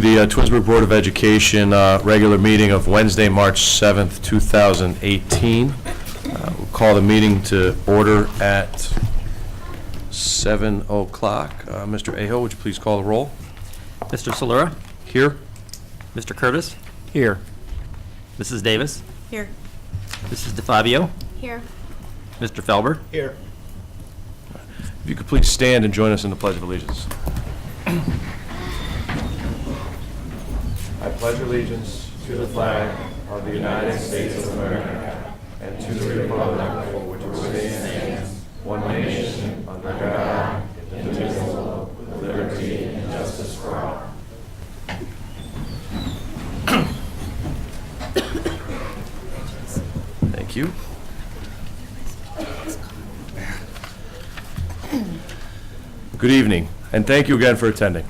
to the Twinsburg Board of Education regular meeting of Wednesday, March 7th, 2018. We'll call the meeting to order at 7 o'clock. Mr. Aho, would you please call the roll? Mr. Solera? Here. Mr. Curtis? Here. Mrs. Davis? Here. Mrs. DeFabio? Here. Mr. Felber? Here. If you could please stand and join us in the Pledge of Allegiance. I pledge allegiance to the flag of the United States of America and to the republic for which it stands, one nation, under God, indivisible, with liberty and justice for all. Thank you. Good evening, and thank you again for attending.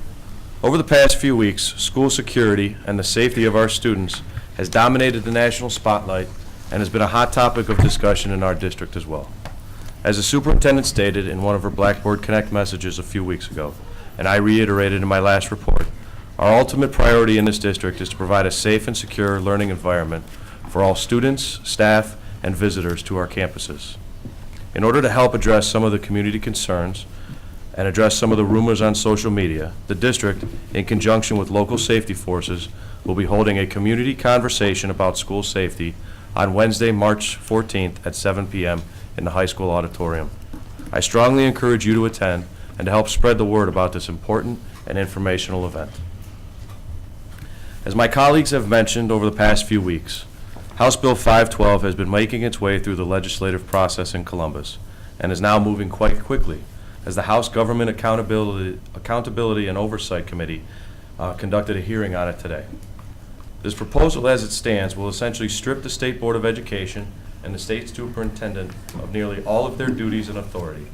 Over the past few weeks, school security and the safety of our students has dominated the national spotlight and has been a hot topic of discussion in our district as well. As the superintendent stated in one of her Blackboard Connect messages a few weeks ago, and I reiterated in my last report, our ultimate priority in this district is to provide a safe and secure learning environment for all students, staff, and visitors to our campuses. In order to help address some of the community concerns and address some of the rumors on social media, the district, in conjunction with local safety forces, will be holding a community conversation about school safety on Wednesday, March 14th at 7 p.m. in the high school auditorium. I strongly encourage you to attend and to help spread the word about this important and informational event. As my colleagues have mentioned over the past few weeks, House Bill 512 has been making its way through the legislative process in Columbus and is now moving quite quickly, as the House Government Accountability and Oversight Committee conducted a hearing on it today. This proposal as it stands will essentially strip the State Board of Education and the state superintendent of nearly all of their duties and authority,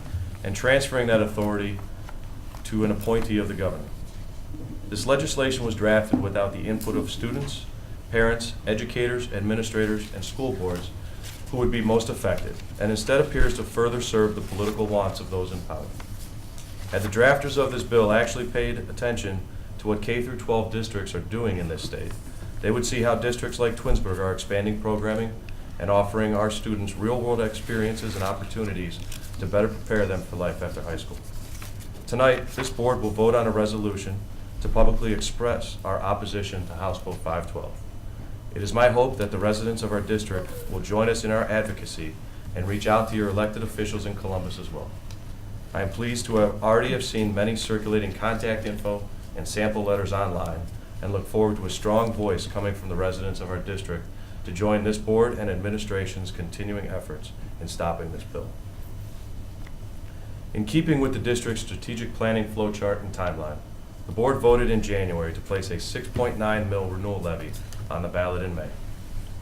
and transferring that authority to an appointee of the governor. This legislation was drafted without the input of students, parents, educators, administrators, and school boards who would be most affected, and instead appears to further serve the political wants of those in power. Had the drafters of this bill actually paid attention to what K-12 districts are doing in this state, they would see how districts like Twinsburg are expanding programming and offering our students real-world experiences and opportunities to better prepare them for life after high school. Tonight, this board will vote on a resolution to publicly express our opposition to House Bill 512. It is my hope that the residents of our district will join us in our advocacy and reach out to your elected officials in Columbus as well. I am pleased to have seen many circulating contact info and sample letters online, and look forward to a strong voice coming from the residents of our district to join this board and administration's continuing efforts in stopping this bill. In keeping with the district's strategic planning flowchart and timeline, the board voted in January to place a 6.9 mil renewal levy on the ballot in May.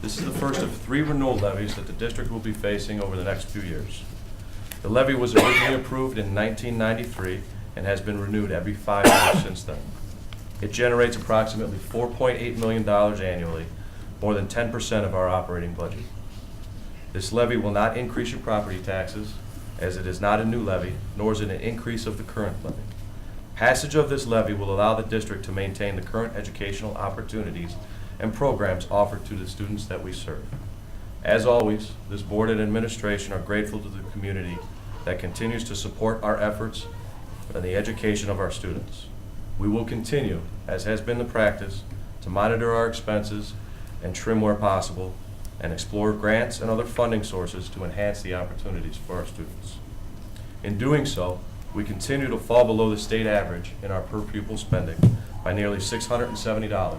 This is the first of 3 renewal levies that the district will be facing over the next few years. The levy was originally approved in 1993 and has been renewed every 5 years since then. It generates approximately $4.8 million annually, more than 10% of our operating budget. This levy will not increase your property taxes, as it is not a new levy, nor is it an increase of the current levy. Passage of this levy will allow the district to maintain the current educational opportunities and programs offered to the students that we serve. As always, this board and administration are grateful to the community that continues to support our efforts in the education of our students. We will continue, as has been the practice, to monitor our expenses and trim where possible, and explore grants and other funding sources to enhance the opportunities for our students. In doing so, we continue to fall below the state average in our per pupil spending by nearly $670,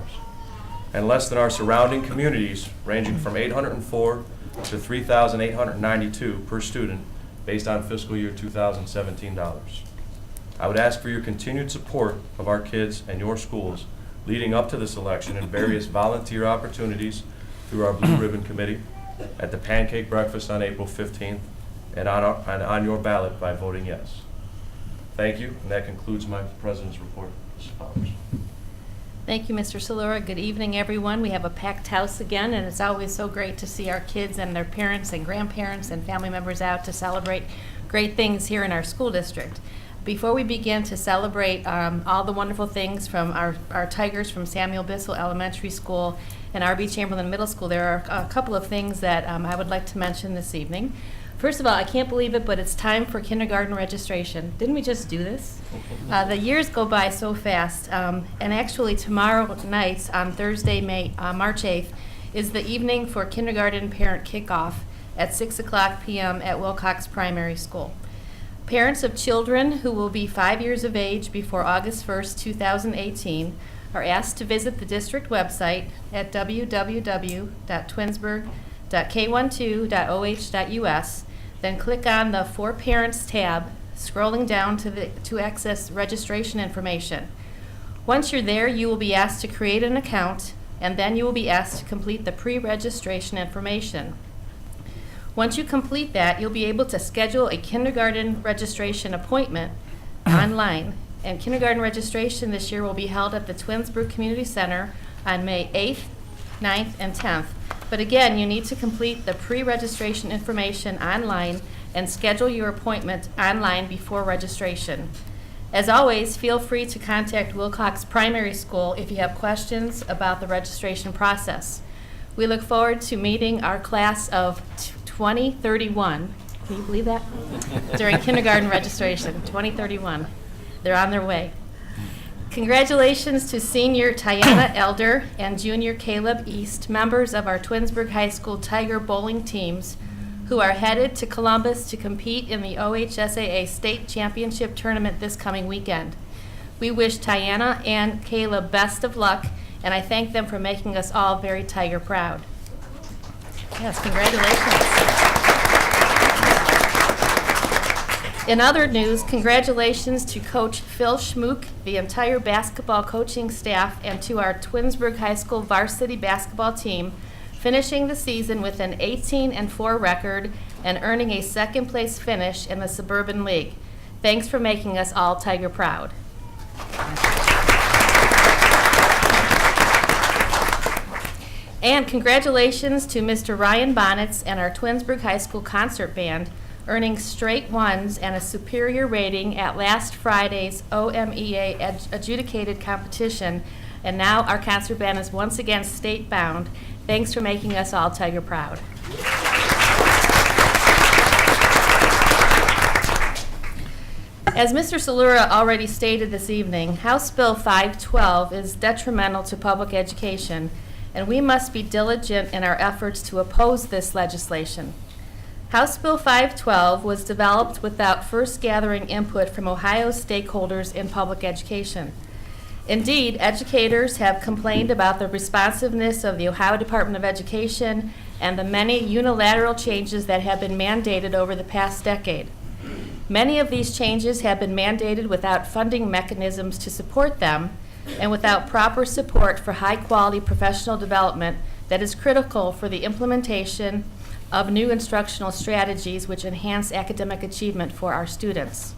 and less than our surrounding communities, ranging from $804 to $3,892 per student based on fiscal year 2017 dollars. I would ask for your continued support of our kids and your schools leading up to this election in various volunteer opportunities through our Blue Ribbon Committee, at the Pancake Breakfast on April 15th, and on your ballot by voting yes. Thank you, and that concludes my President's report. Ms. Powers. Thank you, Mr. Solera. Good evening, everyone. We have a packed house again, and it's always so great to see our kids and their parents and grandparents and family members out to celebrate great things here in our school district. Before we begin to celebrate all the wonderful things from our Tigers from Samuel Bissell Elementary School and R.B. Chamberlain Middle School, there are a couple of things that I would like to mention this evening. First of all, I can't believe it, but it's time for kindergarten registration. Didn't we just do this? The years go by so fast, and actually tomorrow night, on Thursday, March 8th, is the evening for kindergarten parent kickoff at 6 o'clock p.m. at Wilcox Primary School. Parents of children who will be 5 years of age before August 1st, 2018 are asked to visit the district website at www.twinsburg.k12.oh.us, then click on the For Parents tab, scrolling down to access registration information. Once you're there, you will be asked to create an account, and then you will be asked to complete the pre-registration information. Once you complete that, you'll be able to schedule a kindergarten registration appointment online. And kindergarten registration this year will be held at the Twinsburg Community Center on May 8th, 9th, and 10th. But again, you need to complete the pre-registration information online and schedule your appointment online before registration. As always, feel free to contact Wilcox Primary School if you have questions about the registration process. We look forward to meeting our class of 2031. Can you believe that? During kindergarten registration, 2031. They're on their way. Congratulations to senior Tiana Elder and junior Caleb East, members of our Twinsburg High School Tiger bowling teams, who are headed to Columbus to compete in the OHSAA State Championship Tournament this coming weekend. We wish Tiana and Caleb best of luck, and I thank them for making us all very Tiger proud. Yes, congratulations. In other news, congratulations to Coach Phil Schmook, the entire basketball coaching staff, and to our Twinsburg High School varsity basketball team, finishing the season with an 18-4 record and earning a second-place finish in the Suburban League. Thanks for making us all Tiger proud. And congratulations to Mr. Ryan Bonnets and our Twinsburg High School concert band, earning straight ones and a superior rating at last Friday's OMEA adjudicated competition, and now our concert band is once again state-bound. Thanks for making us all Tiger proud. As Mr. Salura already stated this evening, House Bill 512 is detrimental to public education, and we must be diligent in our efforts to oppose this legislation. House Bill 512 was developed without first gathering input from Ohio's stakeholders in public education. Indeed, educators have complained about the responsiveness of the Ohio Department of Education and the many unilateral changes that have been mandated over the past decade. Many of these changes have been mandated without funding mechanisms to support them and without proper support for high-quality professional development that is critical for the implementation of new instructional strategies which enhance academic achievement for our students.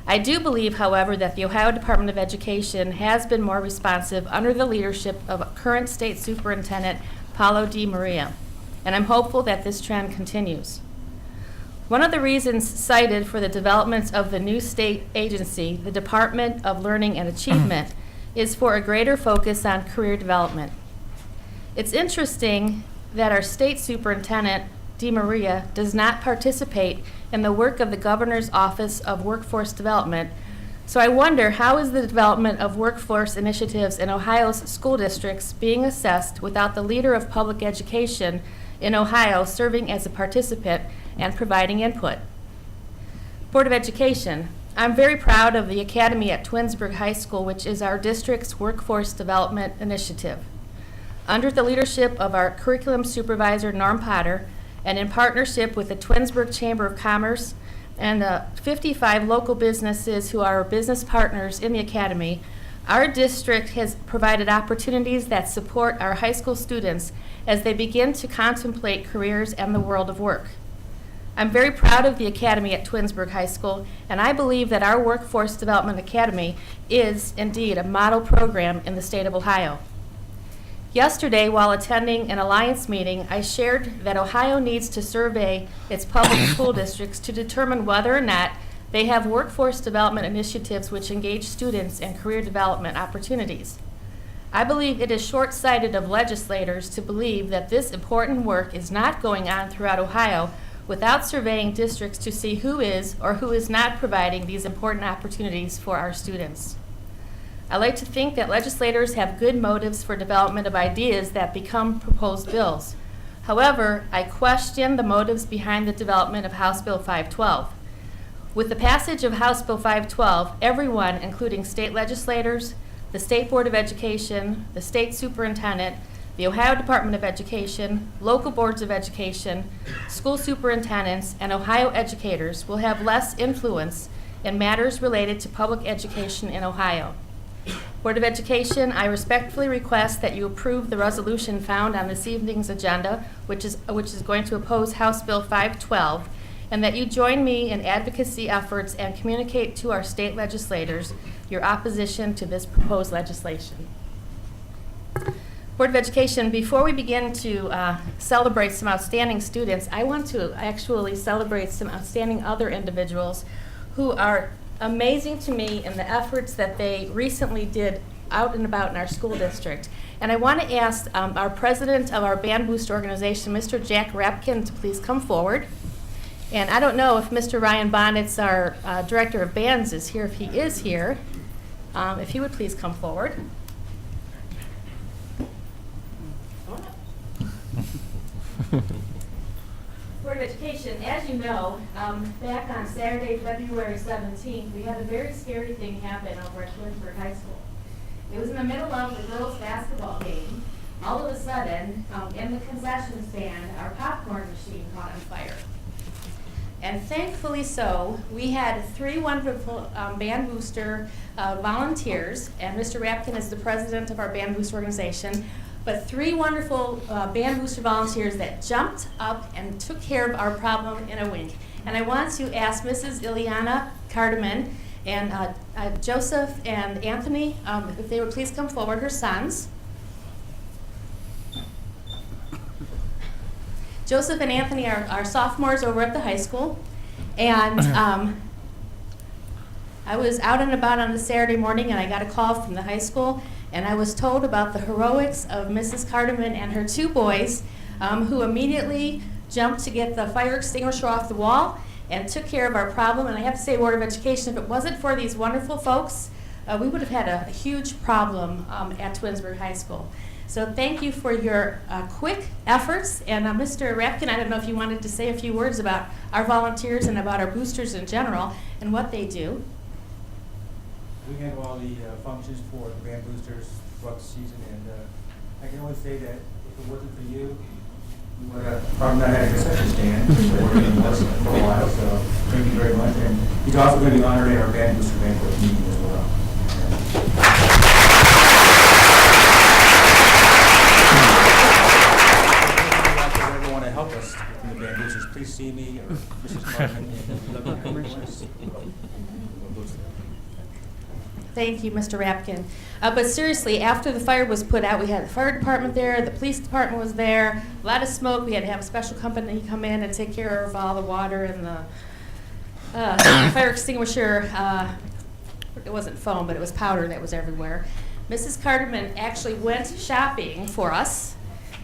I do believe, however, that the Ohio Department of Education has been more responsive under the leadership of current State Superintendent Paulo Di Maria, and I'm hopeful that this trend continues. One of the reasons cited for the development of the new state agency, the Department of Learning and Achievement, is for a greater focus on career development. It's interesting that our state superintendent, Di Maria, does not participate in the work of the Governor's Office of Workforce Development. So I wonder, how is the development of workforce initiatives in Ohio's school districts being assessed without the leader of public education in Ohio serving as a participant and providing input? Board of Education, I'm very proud of the Academy at Twinsburg High School, which is our district's workforce development initiative. Under the leadership of our curriculum supervisor, Norm Potter, and in partnership with the Twinsburg Chamber of Commerce and the 55 local businesses who are business partners in the Academy, our district has provided opportunities that support our high school students as they begin to contemplate careers and the world of work. I'm very proud of the Academy at Twinsburg High School, and I believe that our Workforce Development Academy is indeed a model program in the state of Ohio. Yesterday, while attending an Alliance meeting, I shared that Ohio needs to survey its public school districts to determine whether or not They have workforce development initiatives which engage students in career development opportunities. I believe it is short-sighted of legislators to believe that this important work is not going on throughout Ohio without surveying districts to see who is or who is not providing these important opportunities for our students. I like to think that legislators have good motives for development of ideas that become proposed bills. However, I question the motives behind the development of House Bill 512. With the passage of House Bill 512, everyone, including state legislators, the State Board of Education, the State Superintendent, the Ohio Department of Education, local boards of education, school superintendents, and Ohio educators will have less influence in matters related to public education in Ohio. Board of Education, I respectfully request that you approve the resolution found on this evening's agenda, which is going to oppose House Bill 512, and that you join me in advocacy efforts and communicate to our state legislators your opposition to this proposed legislation. Board of Education, before we begin to celebrate some outstanding students, I want to actually celebrate some outstanding other individuals who are amazing to me in the efforts that they recently did out and about in our school district. And I want to ask our president of our Band Booster organization, Mr. Jack Rapkin, to please come forward. And I don't know if Mr. Ryan Bonnet's our director of bands is here. If he is here, if he would please come forward. Board of Education, as you know, back on Saturday, February 17th, we had a very scary thing happen over at Twinsburg High School. It was in the middle of the girls' basketball game. All of a sudden, in the concession stand, our popcorn machine caught on fire. And thankfully so, we had 3 wonderful Band Booster volunteers, and Mr. Rapkin is the president of our Band Booster organization, but 3 wonderful Band Booster volunteers that jumped up and took care of our problem in a wink. And I want to ask Mrs. Ileana Cardeman and Joseph and Anthony, if they would please come forward, her sons. Joseph and Anthony are sophomores over at the high school, and I was out and about on a Saturday morning, and I got a call from the high school, and I was told about the heroics of Mrs. Cardeman and her 2 boys, who immediately jumped to get the fire extinguisher off the wall and took care of our problem. And I have to say, Board of Education, if it wasn't for these wonderful folks, we would have had a huge problem at Twinsburg High School. So thank you for your quick efforts. And Mr. Rapkin, I don't know if you wanted to say a few words about our volunteers and about our boosters in general and what they do. We handle all the functions for the Band Boosters throughout the season, and I can only say that if it wasn't for you, we would have probably not had a concession stand. So we're going to be listening for a while, so thank you very much. And he's also going to be honored at our Band Booster Banquet meeting as well. Want to help us in the Band Boosters, please see me or Mrs. Cartman. Thank you, Mr. Rapkin. But seriously, after the fire was put out, we had the fire department there, the police department was there, a lot of smoke. We had to have a special company come in and take care of all the water and the fire extinguisher. It wasn't foam, but it was powder that was everywhere. Mrs. Carterman actually went shopping for us,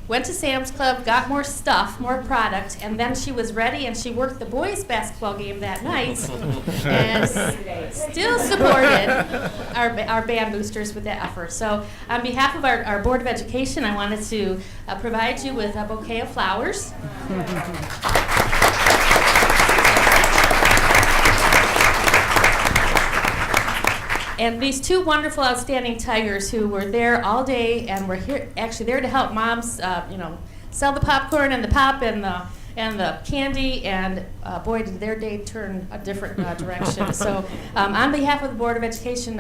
went to Sam's Club, got more stuff, more product, and then she was ready and she worked the boys' basketball game that night and still supported our Band Boosters with that effort. So on behalf of our Board of Education, I wanted to provide you with a bouquet of flowers. And these 2 wonderful, outstanding Tigers who were there all day and were here, actually there to help moms, sell the popcorn and the pop and the candy. And boy, did their day turn a different direction. So, on behalf of the Board of Education,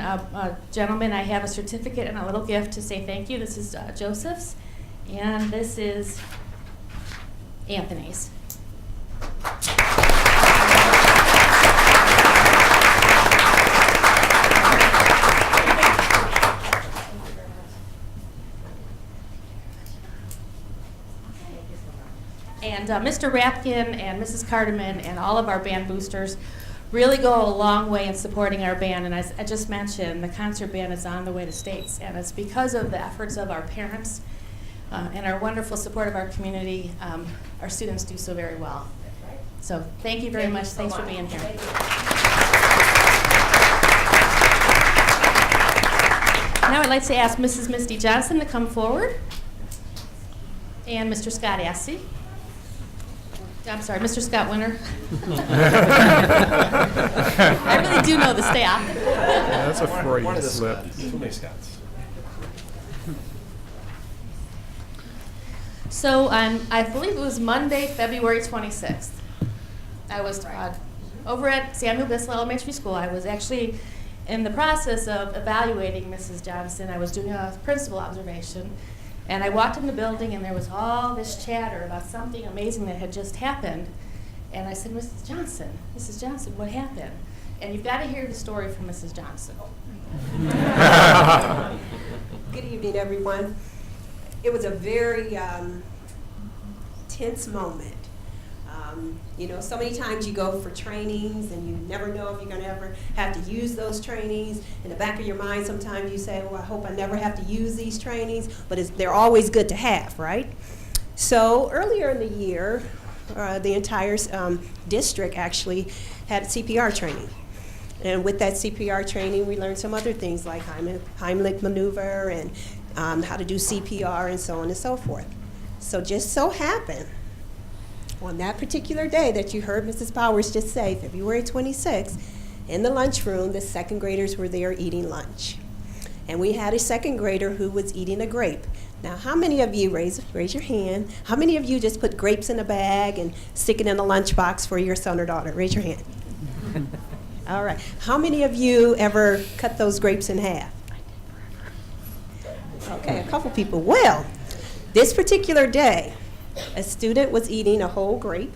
gentlemen, I have a certificate and a little gift to say thank you. This is Joseph's, and this is Anthony's. And Mr. Rapkin and Mrs. Carterman and all of our Band Boosters really go a long way in supporting our band. And as I just mentioned, the concert band is on the way to states, and it's because of the efforts of our parents and our wonderful support of our community. Our students do so very well. So thank you very much. Thanks for being here. Now I'd like to ask Mrs. Misty Johnson to come forward, and Mr. Scott Assey. I'm sorry, Mr. Scott Winter. I really do know the staff. That's a Freudian slip. Too many Scots. So I believe it was Monday, February 26th. I was over at Samuel Bissell Elementary School. I was actually in the process of evaluating Mrs. Johnson. I was doing a principal observation. And I walked in the building, and there was all this chatter about something amazing that had just happened. And I said, Mrs. Johnson, what happened? And you've got to hear the story from Mrs. Johnson. Good evening, everyone. It was a very tense moment. You know, so many times you go for trainings and you never know if you're going to ever have to use those trainings. In the back of your mind, sometimes you say, well, I hope I never have to use these trainings, but they're always good to have, right? So earlier in the year, the entire district actually had CPR training. And with that CPR training, we learned some other things like Heimlich maneuver and how to do CPR and so on and so forth. So just so happened, on that particular day that you heard Mrs. Powers just say, February 26th, in the lunchroom, the second graders were there eating lunch. And we had a second grader who was eating a grape. Now, how many of you, raise your hand, how many of you just put grapes in a bag and stick it in a lunchbox for your son or daughter? Raise your hand. All right. How many of you ever cut those grapes in half? Okay, a couple people. Well, this particular day, a student was eating a whole grape,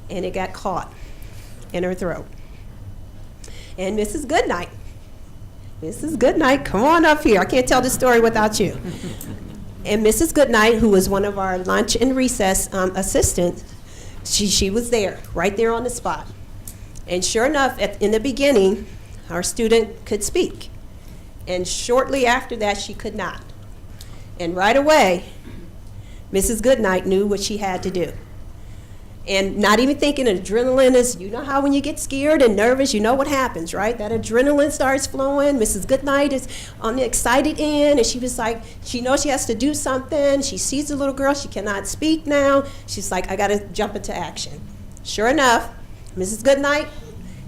and it got caught in her throat. And Mrs. Goodnight, come on up here. I can't tell this story without you. And Mrs. Goodnight, who was one of our lunch and recess assistants, she was there, right there on the spot. And sure enough, in the beginning, our student could speak. And shortly after that, she could not. And right away, Mrs. Goodnight knew what she had to do. And not even thinking, adrenaline is, you know how when you get scared and nervous, you know what happens, right? That adrenaline starts flowing. Mrs. Goodnight is on the excited end, and she was like, she knows she has to do something. She sees the little girl. She cannot speak now. She's like, I got to jump into action. Sure enough, Mrs. Goodnight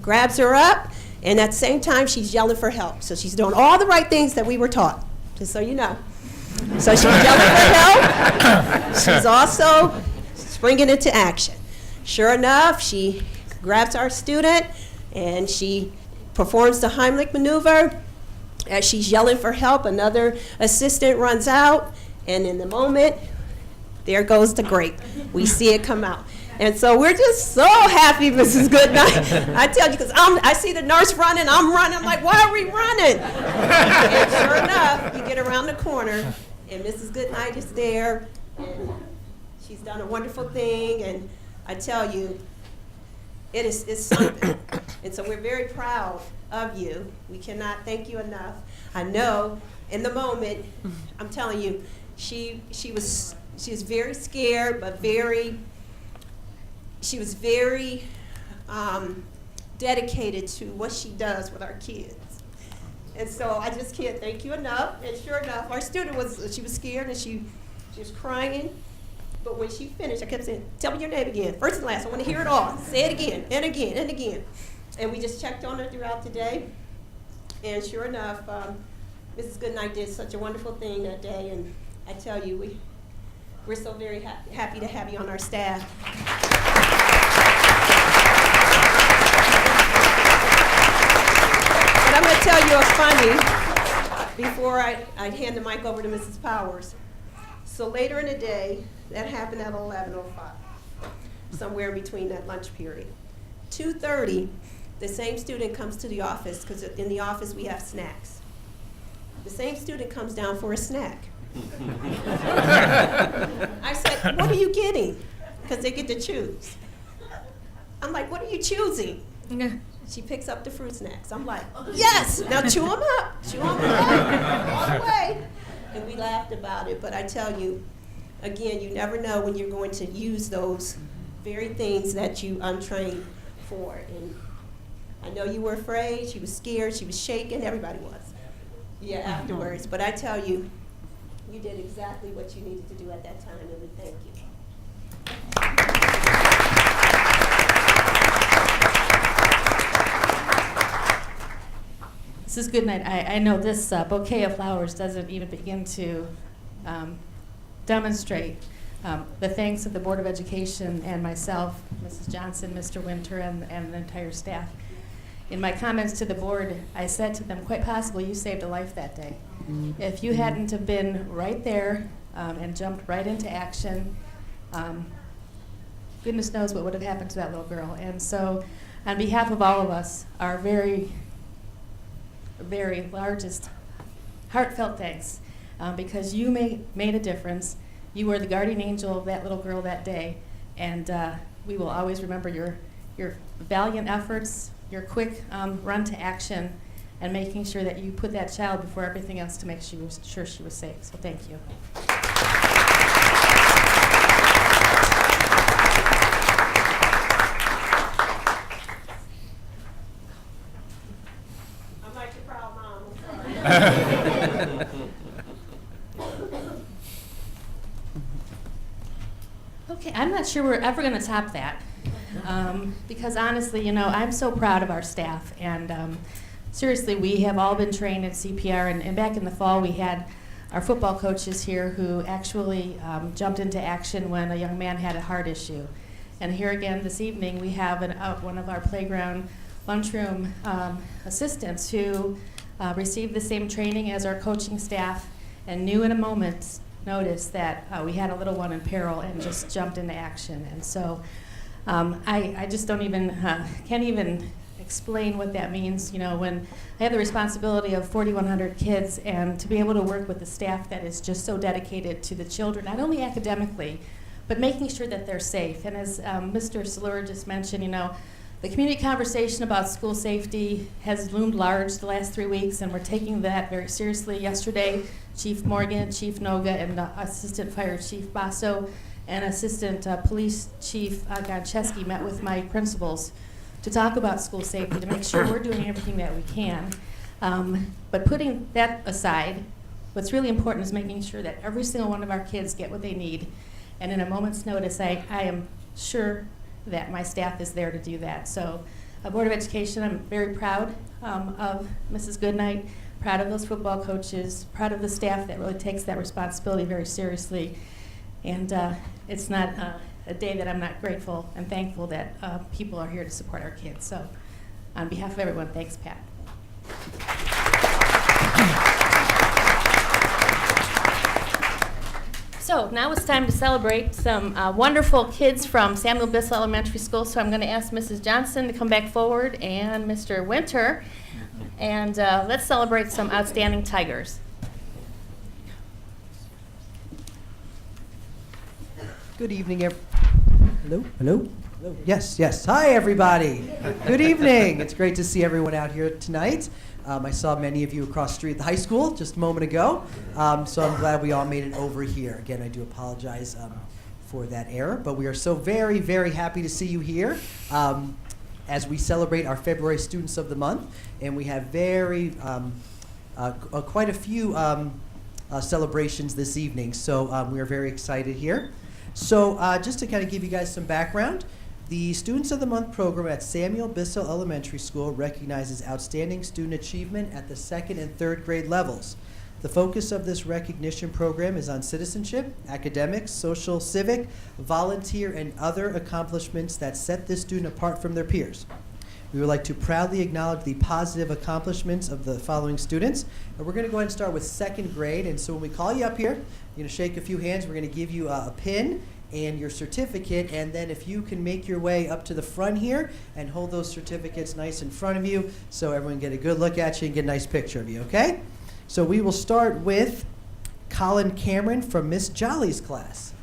grabs her up, and at the same time, she's yelling for help. So she's doing all the right things that we were taught, just so you know. So she's yelling for help. She's also springing into action. Sure enough, she grabs our student and she performs the Heimlich maneuver. As she's yelling for help, another assistant runs out, and in the moment, there goes the grape. We see it come out. And so we're just so happy, Mrs. Goodnight. I tell you, because I see the nurse running, I'm running, I'm like, why are we running? And sure enough, we get around the corner, and Mrs. Goodnight is there, and she's done a wonderful thing, and I tell you, it's something. And so we're very proud of you. We cannot thank you enough. I know in the moment, I'm telling you, she was very scared, but she was very dedicated to what she does with our kids. And so I just can't thank you enough. And sure enough, our student she was scared and she was crying. But when she finished, I kept saying, tell me your name again, first and last. I want to hear it all. Say it again and again and again. And we just checked on her throughout the day. And sure enough, Mrs. Goodnight did such a wonderful thing that day. And I tell you, we're so very happy to have you on our staff. But I'm going to tell you a funny before I hand the mic over to Mrs. Powers. So later in the day, that happened at 11:05, somewhere in between that lunch period. 2:30, the same student comes to the office, because in the office we have snacks. The same student comes down for a snack. I said, what are you getting? Because they get to choose. I'm like, what are you choosing? She picks up the fruit snacks. I'm like, yes! Now chew them up. Chew them up. All the way. And we laughed about it. But I tell you, again, you never know when you're going to use those very things that you untrained for. And I know you were afraid. She was scared. She was shaking. Everybody was. Yeah, afterwards. But I tell you, you did exactly what you needed to do at that time, and we thank you. Mrs. Goodnight, I know this bouquet of flowers doesn't even begin to demonstrate the thanks of the Board of Education and myself, Mrs. Johnson, Mr. Winter, and the entire staff. In my comments to the board, I said to them, quite possibly you saved a life that day. If you hadn't have been right there and jumped right into action, goodness knows what would have happened to that little girl. And so on behalf of all of us, our very largest heartfelt thanks, because you made a difference. You were the guardian angel of that little girl that day, and we will always remember your valiant efforts, your quick run to action, and making sure that you put that child before everything else to make sure she was safe. So thank you. I'm like your proud mom. I'm sorry. Okay, I'm not sure we're ever going to top that. Because honestly, you know, I'm so proud of our staff, and seriously, we have all been trained in CPR, and back in the fall we had our football coaches here who actually jumped into action when a young man had a heart issue. And here again this evening we have one of our playground lunchroom assistants who received the same training as our coaching staff and knew in a moment's notice that we had a little one in peril and just jumped into action. And so I just don't even, can't even explain what that means. You know, when I have the responsibility of 4,100 kids and to be able to work with the staff that is just so dedicated to the children, not only academically, but making sure that they're safe. And as Mr. Salura just mentioned, you know, the community conversation about school safety has loomed large the last 3 weeks, and we're taking that very seriously. Yesterday, Chief Morgan, Chief Noga, and Assistant Fire Chief Basso and Assistant Police Chief Goncheski met with my principals to talk about school safety, to make sure we're doing everything that we can. But putting that aside, what's really important is making sure that every single one of our kids get what they need. And in a moment's notice, I am sure that my staff is there to do that. So, Board of Education, I'm very proud of Mrs. Goodnight, proud of those football coaches, proud of the staff that really takes that responsibility very seriously. And it's not a day that I'm not grateful and thankful that people are here to support our kids. So, on behalf of everyone, thanks, Pat. So now it's time to celebrate some wonderful kids from Samuel Bissell Elementary School. So I'm going to ask Mrs. Johnson to come back forward and Mr. Winter, and let's celebrate some outstanding Tigers. Good evening, hello, hello, hello. Yes, yes. Hi, everybody. Good evening. It's great to see everyone out here tonight. I saw many of you across the street at the high school just a moment ago, so I'm glad we all made it over here. Again, I do apologize for that error, but we are so very, very happy to see you here as we celebrate our February Students of the Month, and we have quite a few celebrations this evening, so we are very excited here. So just to kind of give you guys some background, the Students of the Month program at Samuel Bissell Elementary School recognizes outstanding student achievement at the 2nd and 3rd grade levels. The focus of this recognition program is on citizenship, academics, social, civic, volunteer, and other accomplishments that set this student apart from their peers. We would like to proudly acknowledge the positive accomplishments of the following students. And we're going to go ahead and start with 2nd grade. And so when we call you up here, you're going to shake a few hands. We're going to give you a pin and your certificate, and then if you can make your way up to the front here and hold those certificates nice in front of you so everyone can get a good look at you and get a nice picture of you, okay? So we will start with Colin Cameron from Miss Jolly's class.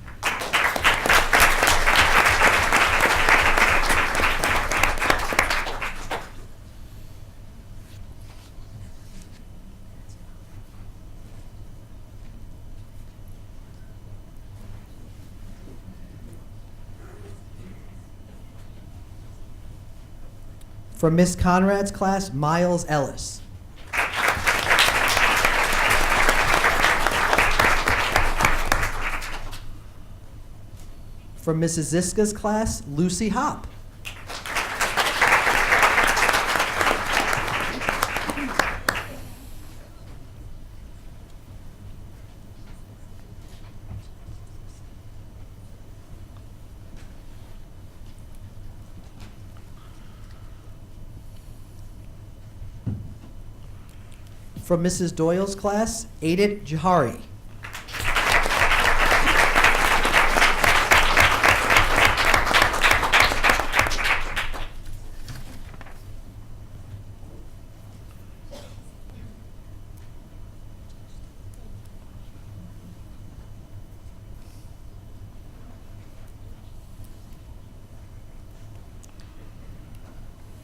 From Miss Conrad's class, Miles Ellis. From Mrs. Ziska's class, Lucy Hop. From Mrs. Doyle's class, Aidit Jahari.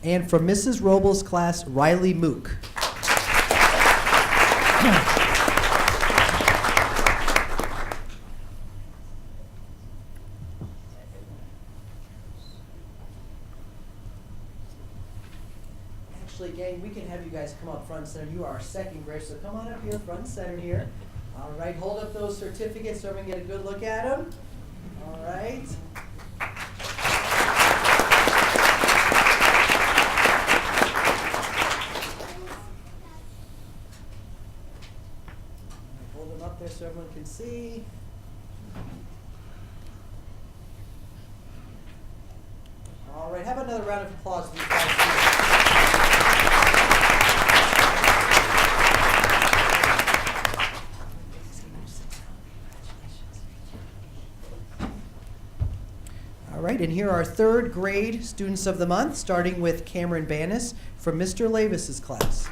And from Mrs. Robles' class, Riley Mook. Actually, gang, we can have you guys come up front and center. You are second grade, so come on up here, front and center here. All right, hold up those certificates so everyone can get a good look at them. All right. Hold them up there so everyone can see. All right, have another round of applause for these guys. All right, and here are third grade students of the month, starting with Cameron Bannis from Mr. Lavis's class.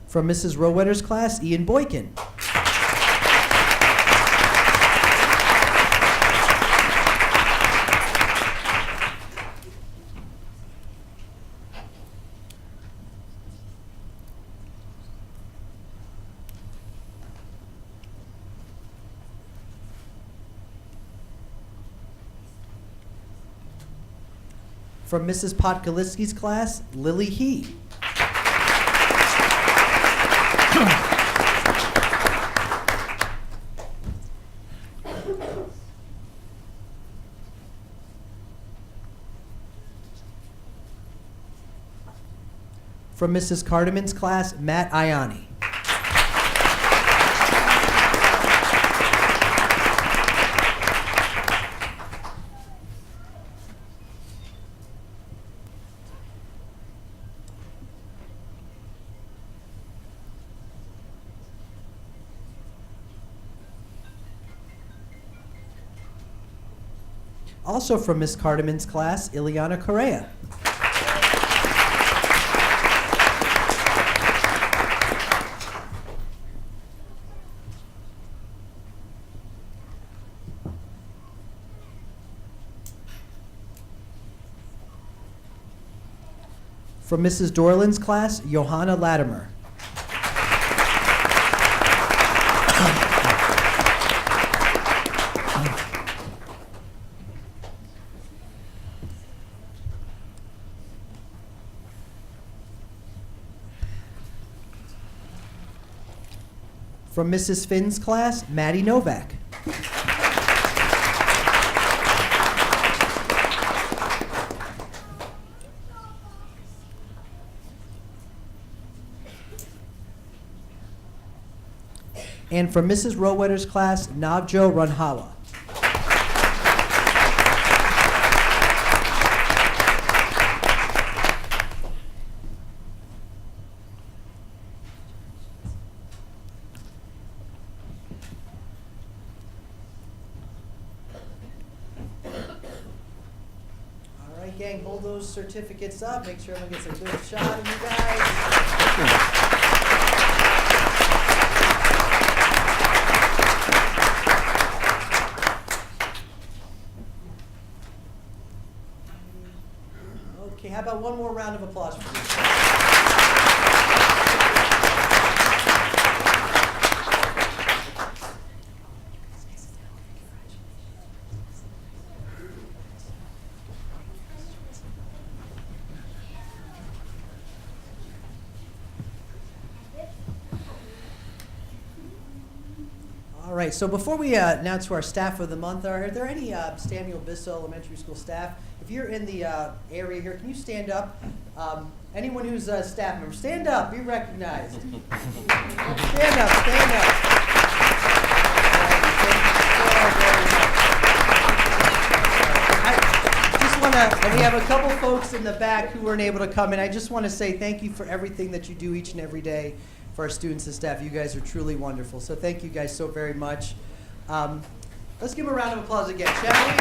From Mrs. Rowetter's class, Ian Boykin. From Mrs. Podkolitsky's class, Lily He. From Mrs. Cardiman's class, Matt Iani. Also from Miss Cardiman's class, Ileana Correa. From Mrs. Dorland's class, Johanna Latimer. From Mrs. Finn's class, Maddie Novak. And from Mrs. Rowetter's class, Navjo Ranhawa. All right, gang, hold those certificates up. Make sure everyone gets a good shot of you guys. How about one more round of applause for these? All right, so before we announce who our staff of the month are there any Samuel Bissell Elementary School staff? If you're in the area here, can you stand up? Anyone who's a staff member, stand up, be recognized. Stand up, stand up. I just want to, and we have a couple folks in the back who weren't able to come in. I just want to say thank you for everything that you do each and every day for our students and staff. You guys are truly wonderful. So thank you guys so very much. Let's give them a round of applause again, shall we?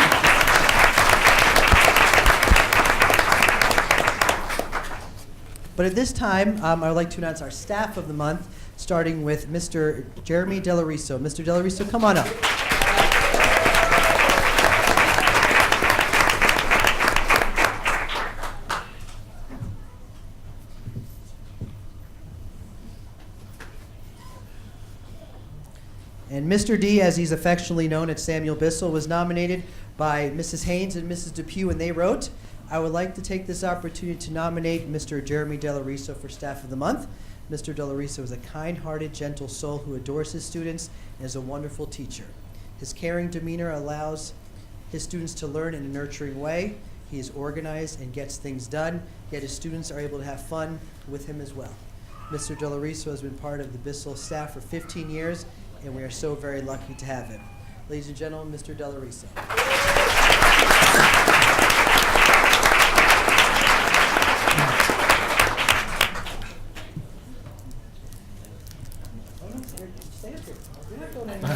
But at this time, I would like to announce our staff of the month, starting with Mr. Jeremy Delariso. Mr. Delariso, come on up. And Mr. D, as he's affectionately known at Samuel Bissell, was nominated by Mrs. Haynes and Mrs. Depew, and they wrote, I would like to take this opportunity to nominate Mr. Jeremy Delariso for Staff of the Month. Mr. Delariso is a kind-hearted, gentle soul who adores his students and is a wonderful teacher. His caring demeanor allows his students to learn in a nurturing way. He is organized and gets things done, yet his students are able to have fun with him as well. Mr. Delariso has been part of the Bissell staff for 15 years, and we are so very lucky to have him. Ladies and gentlemen, Mr. Delariso.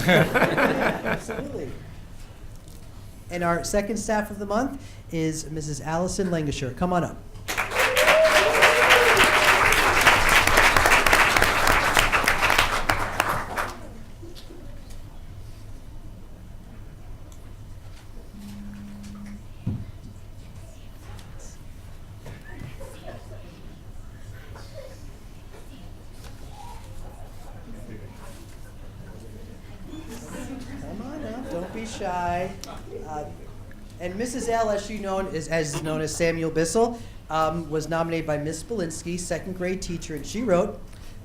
Absolutely. And our second staff of the month is Mrs. Allison Lancashire. Come on up. Shy. And Mrs. L, as she known as known as Samuel Bissell, was nominated by Miss Belinsky, second grade teacher, and she wrote,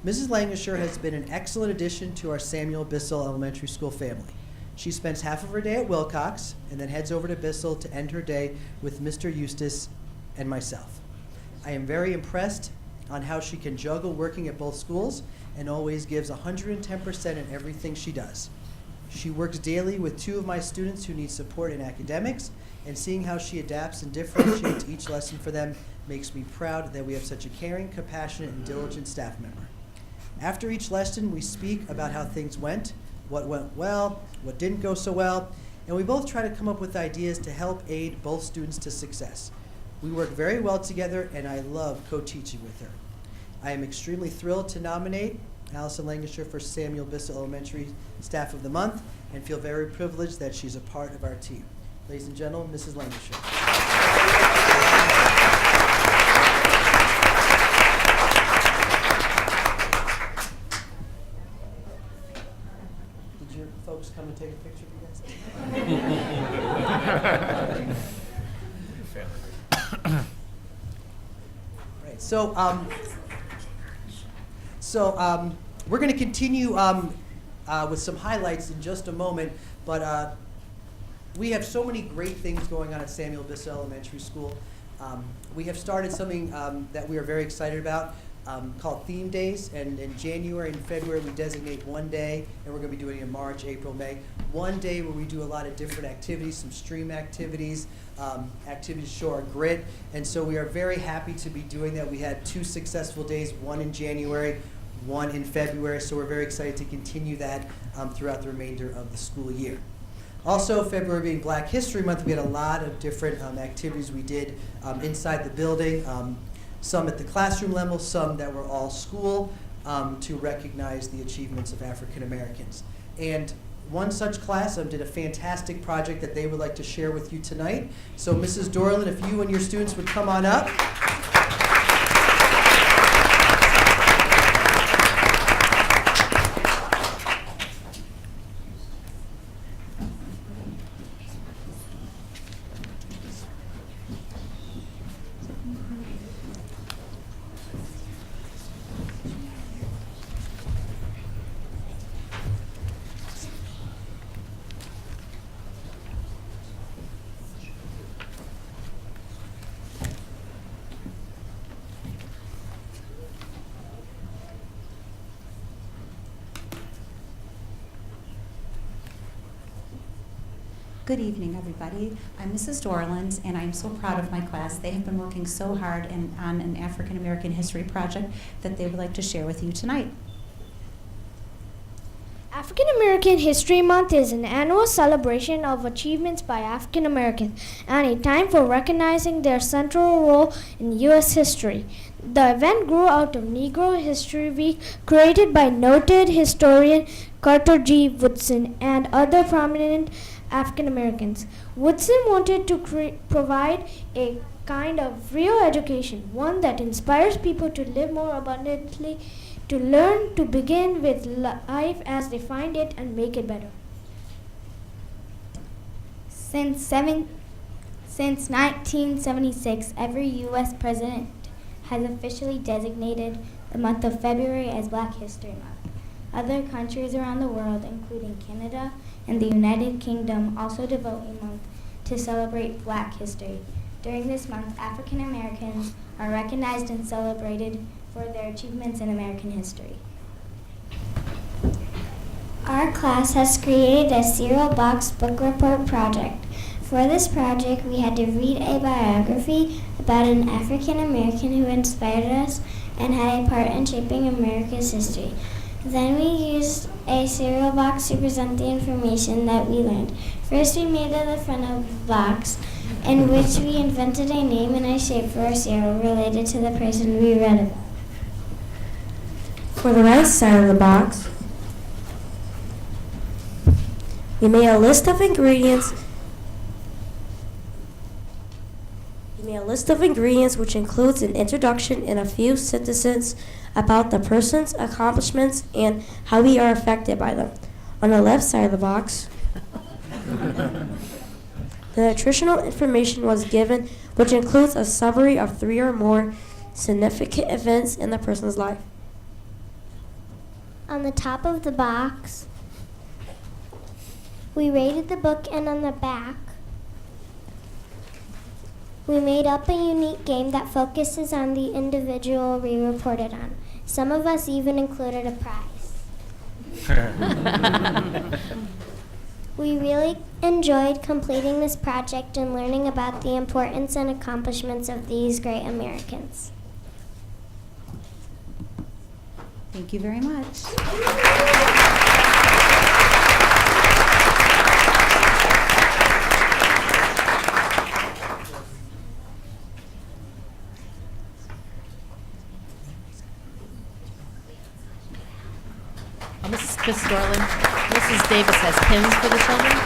Mrs. Lancashire has been an excellent addition to our Samuel Bissell Elementary School family. She spends half of her day at Wilcox and then heads over to Bissell to end her day with Mr. Eustace and myself. I am very impressed on how she can juggle working at both schools and always gives 110% in everything she does. She works daily with two of my students who need support in academics, and seeing how she adapts and differentiates each lesson for them makes me proud that we have such a caring, compassionate, and diligent staff member. After each lesson, we speak about how things went, what went well, what didn't go so well, and we both try to come up with ideas to help aid both students to success. We work very well together, and I love co-teaching with her. I am extremely thrilled to nominate Allison Lancashire for Samuel Bissell Elementary Staff of the Month, and feel very privileged that she's a part of our team. Ladies and gentlemen, Mrs. Lancashire. Did your folks come and take a picture of you guys? Right, so we're going to continue with some highlights in just a moment, but we have so many great things going on at Samuel Bissell Elementary School. We have started something that we are very excited about called Theme Days, and in January and February we designate one day, and we're going to be doing it in March, April, May. One day where we do a lot of different activities, some stream activities, activities to show our grit, and so we are very happy to be doing that. We had 2 successful days, one in January, one in February, so we're very excited to continue that throughout the remainder of the school year. Also, February being Black History Month, we had a lot of different activities we did inside the building, some at the classroom level, some that were all school, to recognize the achievements of African Americans. And one such class did a fantastic project that they would like to share with you tonight. So Mrs. Dorland, if you and your students would come on up. Good evening, everybody. I'm Mrs. Dorland, and I'm so proud of my class. They have been working so hard on an African American history project that they would like to share with you tonight. African American History Month is an annual celebration of achievements by African Americans and a time for recognizing their central role in U.S. history. The event grew out of Negro History Week, created by noted historian Carter G. Woodson and other prominent African Americans. Woodson wanted to provide a kind of real education, one that inspires people to live more abundantly, to learn to begin with life as they find it and make it better. Since 1976, every U.S. president has officially designated the month of February as Black History Month. Other countries around the world, including Canada and the United Kingdom, also devote a month to celebrate Black history. During this month, African Americans are recognized and celebrated for their achievements in American history. Our class has created a cereal box book report project. For this project, we had to read a biography about an African American who inspired us and had a part in shaping America's history. Then we used a cereal box to present the information that we learned. First, we made the front of the box, in which we invented a name and a shape for our cereal related to the person we read about. For the right side of the box, we made a list of ingredients. Which includes an introduction and a few sentences about the person's accomplishments and how we are affected by them. On the left side of the box, the nutritional information was given, which includes a summary of 3 or more significant events in the person's life. On the top of the box, we rated the book, and on the back, we made up a unique game that focuses on the individual we reported on. Some of us even included a prize. We really enjoyed completing this project and learning about the importance and accomplishments of these great Americans. Thank you very much. Mrs. Dorland, Mrs. Davis has pins for the children.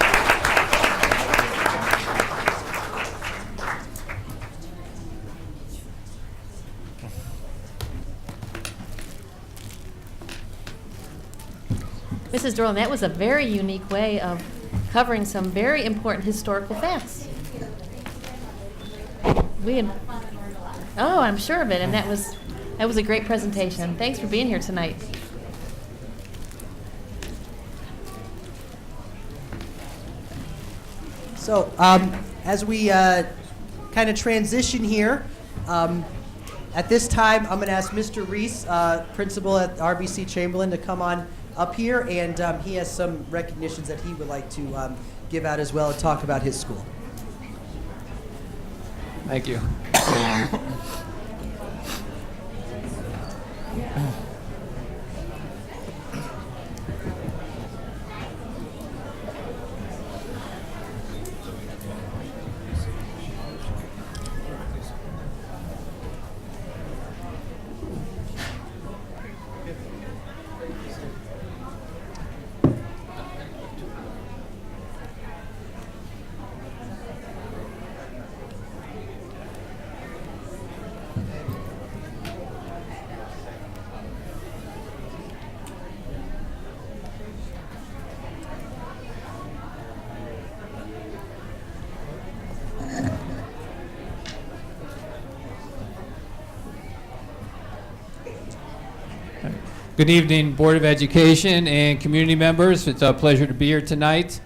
Mrs. Dorland, that was a very unique way of covering some very important historical facts. Oh, I'm sure of it, and that was a great presentation. Thanks for being here tonight. So, as we kind of transition here, at this time, I'm going to ask Mr. Reese, principal at RBC Chamberlain, to come on up here, and he has some recognitions that he would like to give out as well and talk about his school. Thank you. Good evening, Board of Education and community members. It's a pleasure to be here tonight.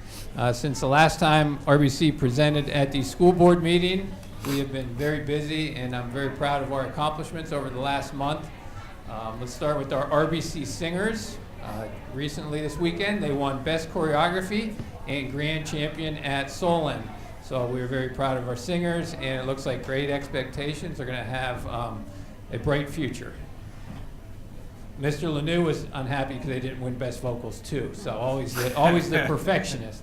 Since the last time RBC presented at the school board meeting, we have been very busy, and I'm very proud of our accomplishments over the last month. Let's start with our RBC singers. Recently this weekend, they won Best Choreography and Grand Champion at Solon. So we were very proud of our singers, and it looks like great expectations. They're going to have a bright future. Mr. Lanou was unhappy because they didn't win Best Vocals too, so always the perfectionist.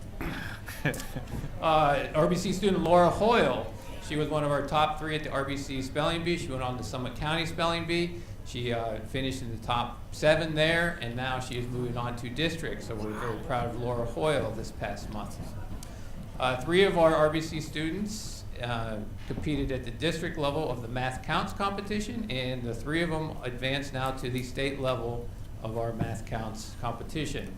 RBC student Laura Hoyle, she was one of our top 3 at the RBC Spelling Bee. She went on to Summit County Spelling Bee. She finished in the top 7 there, and now she is moving on to district, so we're very proud of Laura Hoyle this past month. 3 of our RBC students competed at the district level of the Math Counts competition, and the 3 of them advanced now to the state level of our Math Counts competition.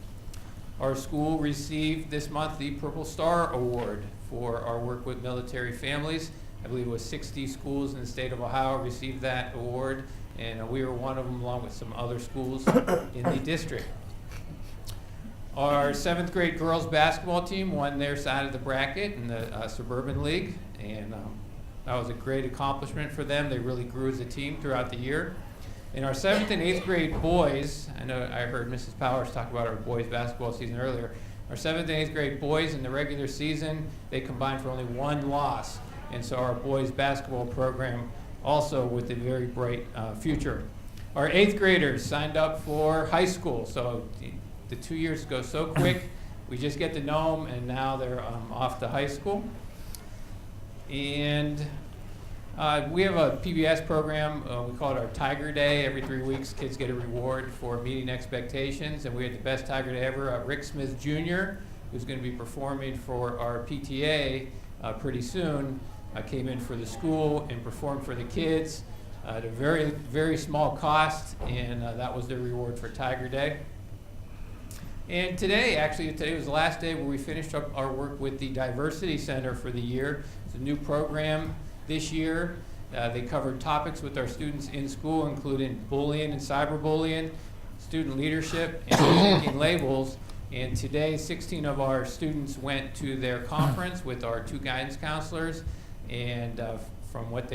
Our school received this month the Purple Star Award for our work with military families. I believe it was 60 schools in the state of Ohio received that award, and we were one of them along with some other schools in the district. Our 7th grade girls basketball team won their side of the bracket in the Suburban League, and that was a great accomplishment for them. They really grew as a team throughout the year. In our 7th and 8th grade boys, I know I heard Mrs. Powers talk about our boys basketball season earlier. Our 7th and 8th grade boys in the regular season, they combined for only 1 loss. And so our boys basketball program also with a very bright future. Our 8th graders signed up for high school. So the 2 years go so quick. We just get to know them, and now they're off to high school. And we have a PBS program. We call it our Tiger Day. Every 3 weeks, kids get a reward for meeting expectations. And we had the best Tiger Day ever. Rick Smith Jr., who's going to be performing for our PTA pretty soon, came in for the school and performed for the kids at a very, very small cost. And that was their reward for Tiger Day. And today was the last day where we finished up our work with the Diversity Center for the year. It's a new program this year. They covered topics with our students in school, including bullying and cyberbullying, student leadership, and making labels. And today, 16 of our students went to their conference with our 2 guidance counselors. And from what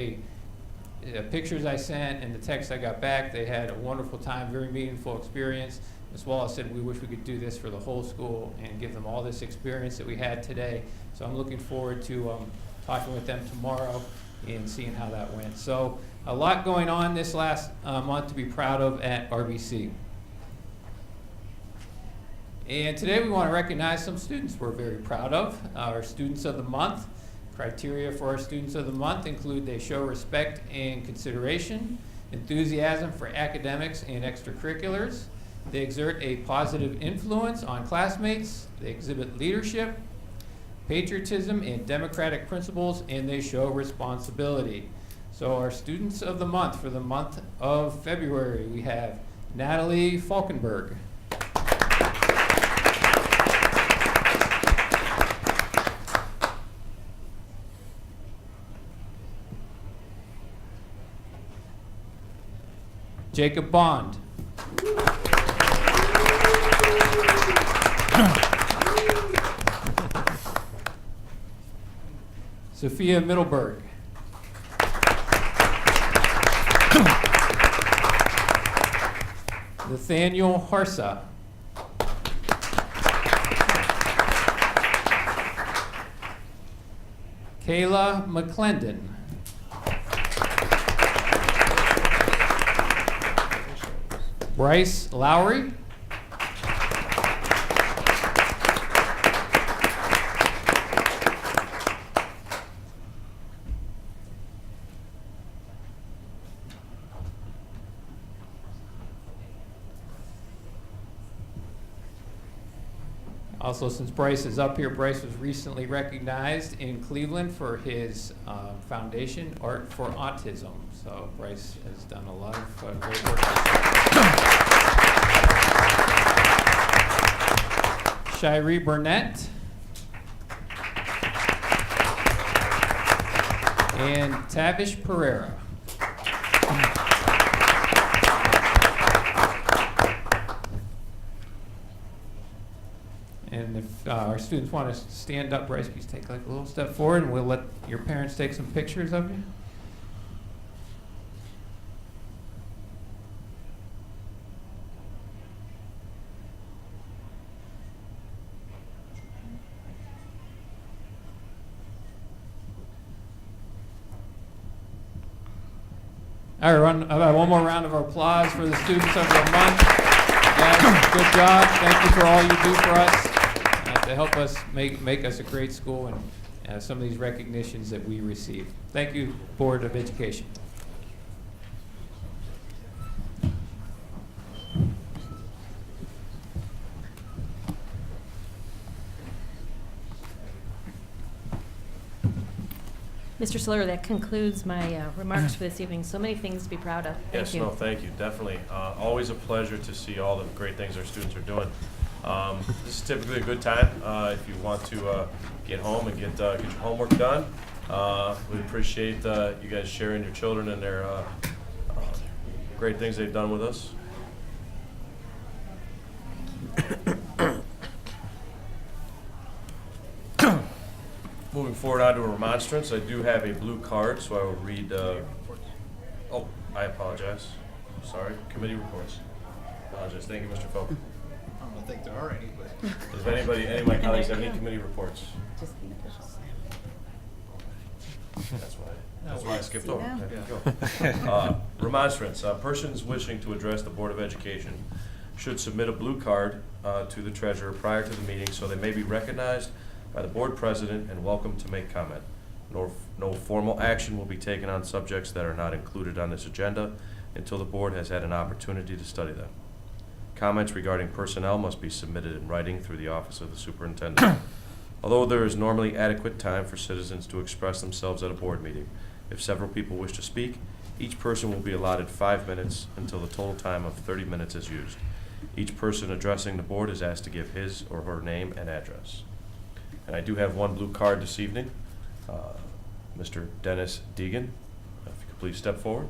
pictures I sent and the text I got back, they had a wonderful time, very meaningful experience. Ms. Wallace said, we wish we could do this for the whole school and give them all this experience that we had today. So I'm looking forward to talking with them tomorrow and seeing how that went. So a lot going on this last month to be proud of at RBC. And today we want to recognize some students we're very proud of. Our Students of the Month. Criteria for our Students of the Month include they show respect and consideration, enthusiasm for academics and extracurriculars. They exert a positive influence on classmates. They exhibit leadership, patriotism, and democratic principles, and they show responsibility. So our Students of the Month for the month of February, we have Natalie Falkenberg. Jacob Bond. Sophia Middleberg. Nathaniel Harsa. Kayla McClendon. Bryce Lowry. Also, since Bryce is up here, Bryce was recently recognized in Cleveland for his foundation, Art for Autism. So Bryce has done a lot of great work. Shiree Burnett. And Tavish Pereira. And if our students want to stand up, Bryce, please take like a little step forward, and we'll let your parents take some pictures of you. All right, one more round of applause for the students of the month. Guys, good job. Thank you for all you do for us to help us make us a great school and some of these recognitions that we receive. Thank you, Board of Education. Mr. Slur, that concludes my remarks for this evening. So many things to be proud of. Thank you. Yes, no, thank you, definitely. Always a pleasure to see all the great things our students are doing. This is typically a good time if you want to get home and get your homework done. We appreciate you guys sharing your children and their great things they've done with us. Moving forward on to a remonstrance, I do have a blue card, so I will read, oh, I apologize. Sorry, committee reports. Apologize, thank you, Mr. Felker. I don't think there are any, but. Does any of my colleagues have any committee reports? That's why I skipped over. There you go. Remonstrance, persons wishing to address the Board of Education should submit a blue card to the treasurer prior to the meeting so they may be recognized by the board president and welcome to make comment. No formal action will be taken on subjects that are not included on this agenda until the board has had an opportunity to study them. Comments regarding personnel must be submitted in writing through the office of the superintendent. Although there is normally adequate time for citizens to express themselves at a board meeting, if several people wish to speak, each person will be allotted 5 minutes until the total time of 30 minutes is used. Each person addressing the board is asked to give his or her name and address. And I do have one blue card this evening. Mr. Dennis Deegan, if you could please step forward.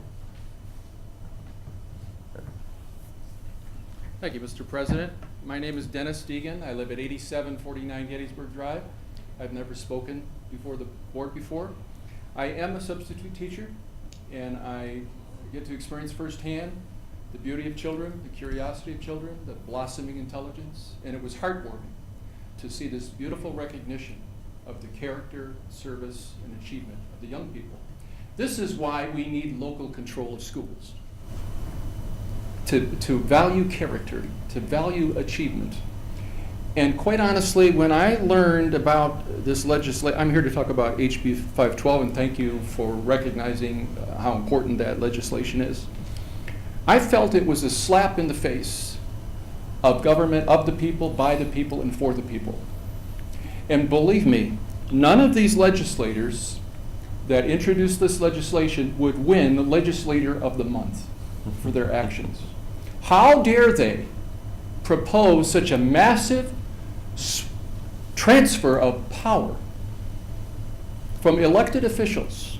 Thank you, Mr. President. My name is Dennis Deegan. I live at 8749 Gettysburg Drive. I've never spoken before the board before. I am a substitute teacher, and I get to experience firsthand the beauty of children, the curiosity of children, the blossoming intelligence, and it was heartwarming to see this beautiful recognition of the character, service, and achievement of the young people. This is why we need local control of schools. To value character, to value achievement. And quite honestly, when I learned about this legislation, I'm here to talk about HB 512, and thank you for recognizing how important that legislation is. I felt it was a slap in the face of government, of the people, by the people, and for the people. And believe me, none of these legislators that introduced this legislation would win the Legislator of the Month for their actions. How dare they propose such a massive transfer of power from elected officials?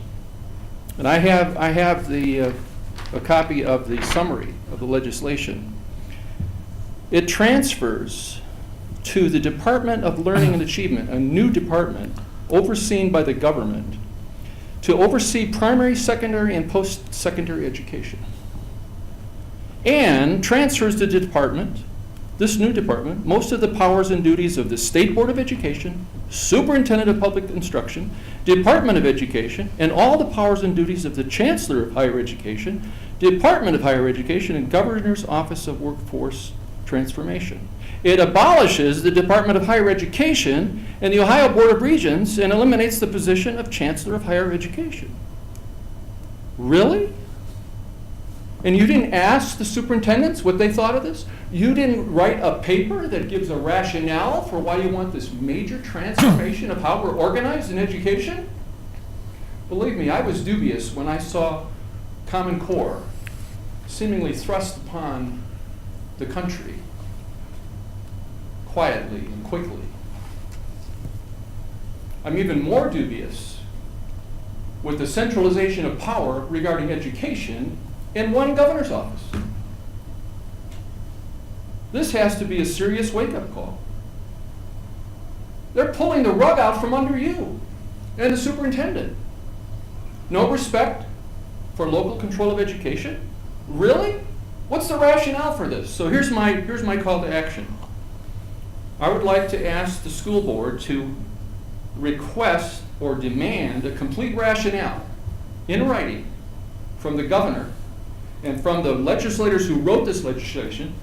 And I have a copy of the summary of the legislation. It transfers to the Department of Learning and Achievement, a new department overseen by the government, to oversee primary, secondary, and post-secondary education. And transfers to the department, this new department, most of the powers and duties of the State Board of Education, Superintendent of Public Instruction, Department of Education, and all the powers and duties of the Chancellor of Higher Education, Department of Higher Education, and Governor's Office of Workforce Transformation. It abolishes the Department of Higher Education and the Ohio Board of Regents and eliminates the position of Chancellor of Higher Education. Really? And you didn't ask the superintendents what they thought of this? You didn't write a paper that gives a rationale for why you want this major transformation of how we're organized in education? Believe me, I was dubious when I saw Common Core seemingly thrust upon the country quietly and quickly. I'm even more dubious with the centralization of power regarding education in one governor's office. This has to be a serious wake-up call. They're pulling the rug out from under you and the superintendent. No respect for local control of education? Really? What's the rationale for this? So here's my call to action. I would like to ask the school board to request or demand a complete rationale in writing from the governor and from the legislators who wrote this legislation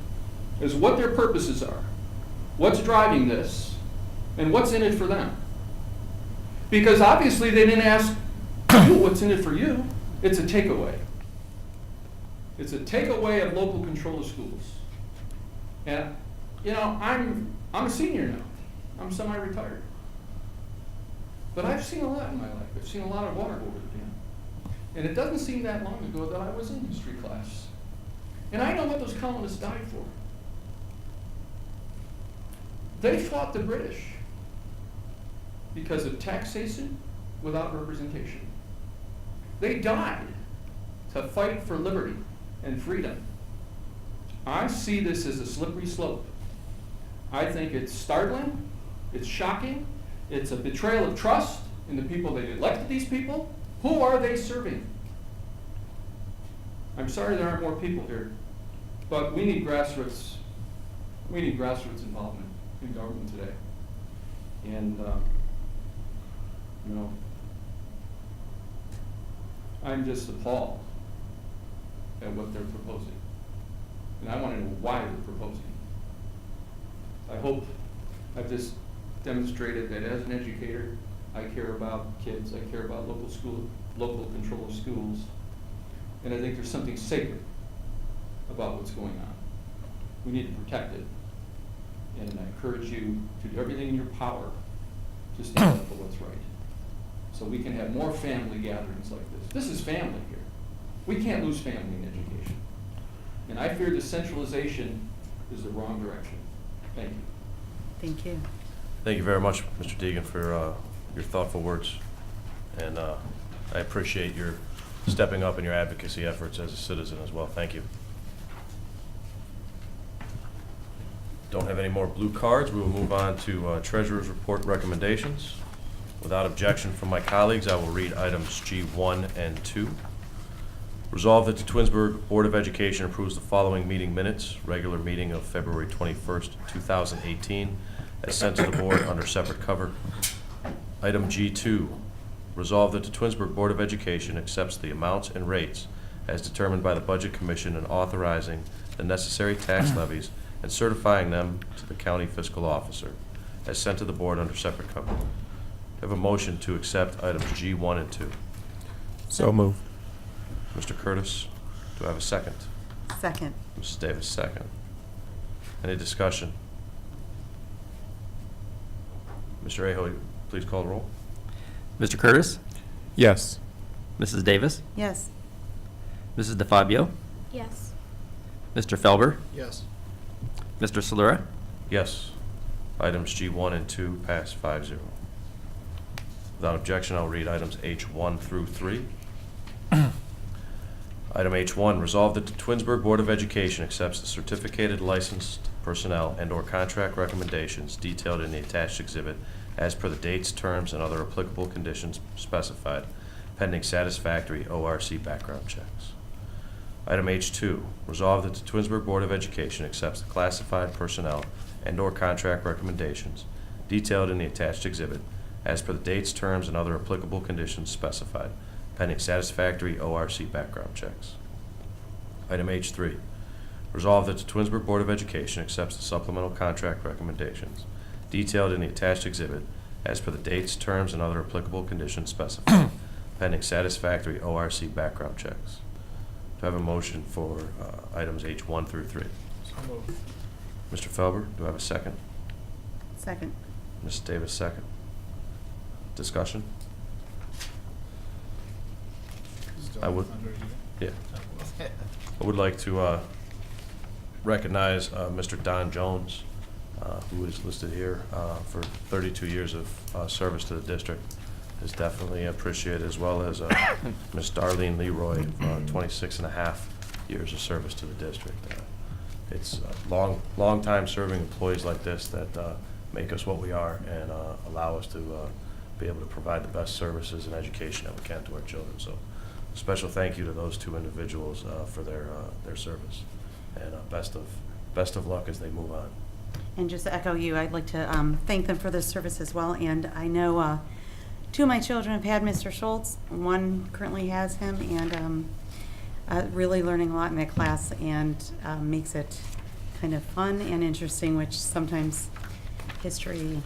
is what their purposes are, what's driving this, and what's in it for them. Because obviously they didn't ask you what's in it for you. It's a takeaway. It's a takeaway of local control of schools. And, you know, I'm a senior now. I'm semi-retired. But I've seen a lot in my life. I've seen a lot of water go over the dam. And it doesn't seem that long ago that I was in history class. And I know what those colonists died for. They fought the British because of taxation without representation. They died to fight for liberty and freedom. I see this as a slippery slope. I think it's startling, it's shocking, it's a betrayal of trust in the people that elected these people. Who are they serving? I'm sorry there aren't more people here, but we need grassroots involvement in government today. And, you know, I'm just appalled at what they're proposing. And I want to know why they're proposing. I hope I've just demonstrated that as an educator, I care about kids, I care about local control of schools, and I think there's something sacred about what's going on. We need to protect it, and I encourage you to do everything in your power to stand up for what's right. So we can have more family gatherings like this. This is family here. We can't lose family in education. And I fear the centralization is the wrong direction. Thank you. Thank you. Thank you very much, Mr. Deegan, for your thoughtful words. And I appreciate your stepping up in your advocacy efforts as a citizen as well. Thank you. Don't have any more blue cards. We will move on to Treasurer's Report recommendations. Without objection from my colleagues, I will read items G1 and 2. Resolved that the Twinsburg Board of Education approves the following meeting minutes, regular meeting of February 21st, 2018, as sent to the board under separate cover. Item G2, resolved that the Twinsburg Board of Education accepts the amounts and rates as determined by the Budget Commission and authorizing the necessary tax levies and certifying them to the county fiscal officer, as sent to the board under separate cover. I have a motion to accept items G1 and 2. So moved. Mr. Curtis, do I have a second? Second. Mrs. Davis, second. Any discussion? Mr. Hoyle, please call the roll. Mr. Curtis? Yes. Mrs. Davis? Yes. Mrs. DeFabio? Yes. Mr. Felber? Yes. Mr. Solera? Yes. Items G1 and 2 pass 5-0. Without objection, I'll read items H1 through 3. Item H1, resolved that the Twinsburg Board of Education accepts the certificated licensed personnel and/or contract recommendations detailed in the attached exhibit as per the dates, terms, and other applicable conditions specified, pending satisfactory ORC background checks. Item H2, resolved that the Twinsburg Board of Education accepts the classified personnel and/or contract recommendations detailed in the attached exhibit as per the dates, terms, and other applicable conditions specified, pending satisfactory ORC background checks. Item H3, resolved that the Twinsburg Board of Education accepts the supplemental contract recommendations detailed in the attached exhibit as per the dates, terms, and other applicable conditions specified, pending satisfactory ORC background checks. Do I have a motion for items H1 through 3? So moved. Mr. Felber, do I have a second? Second. Ms. Davis, second. Discussion? Still I would- under you? Yeah. I would like to recognize Mr. Don Jones, who is listed here for 32 years of service to the district. Is definitely appreciated, as well as Ms. Darlene Leroy, 26 and a half years of service to the district. It's long time serving employees like this that make us what we are and allow us to be able to provide the best services and education that we can to our children. So a special thank you to those two individuals for their service, and best of luck as they move on. And just to echo you, I'd like to thank them for their service as well. And I know two of my children have had Mr. Schultz. One currently has him, and really learning a lot in that class, and makes it kind of fun and interesting, which sometimes history,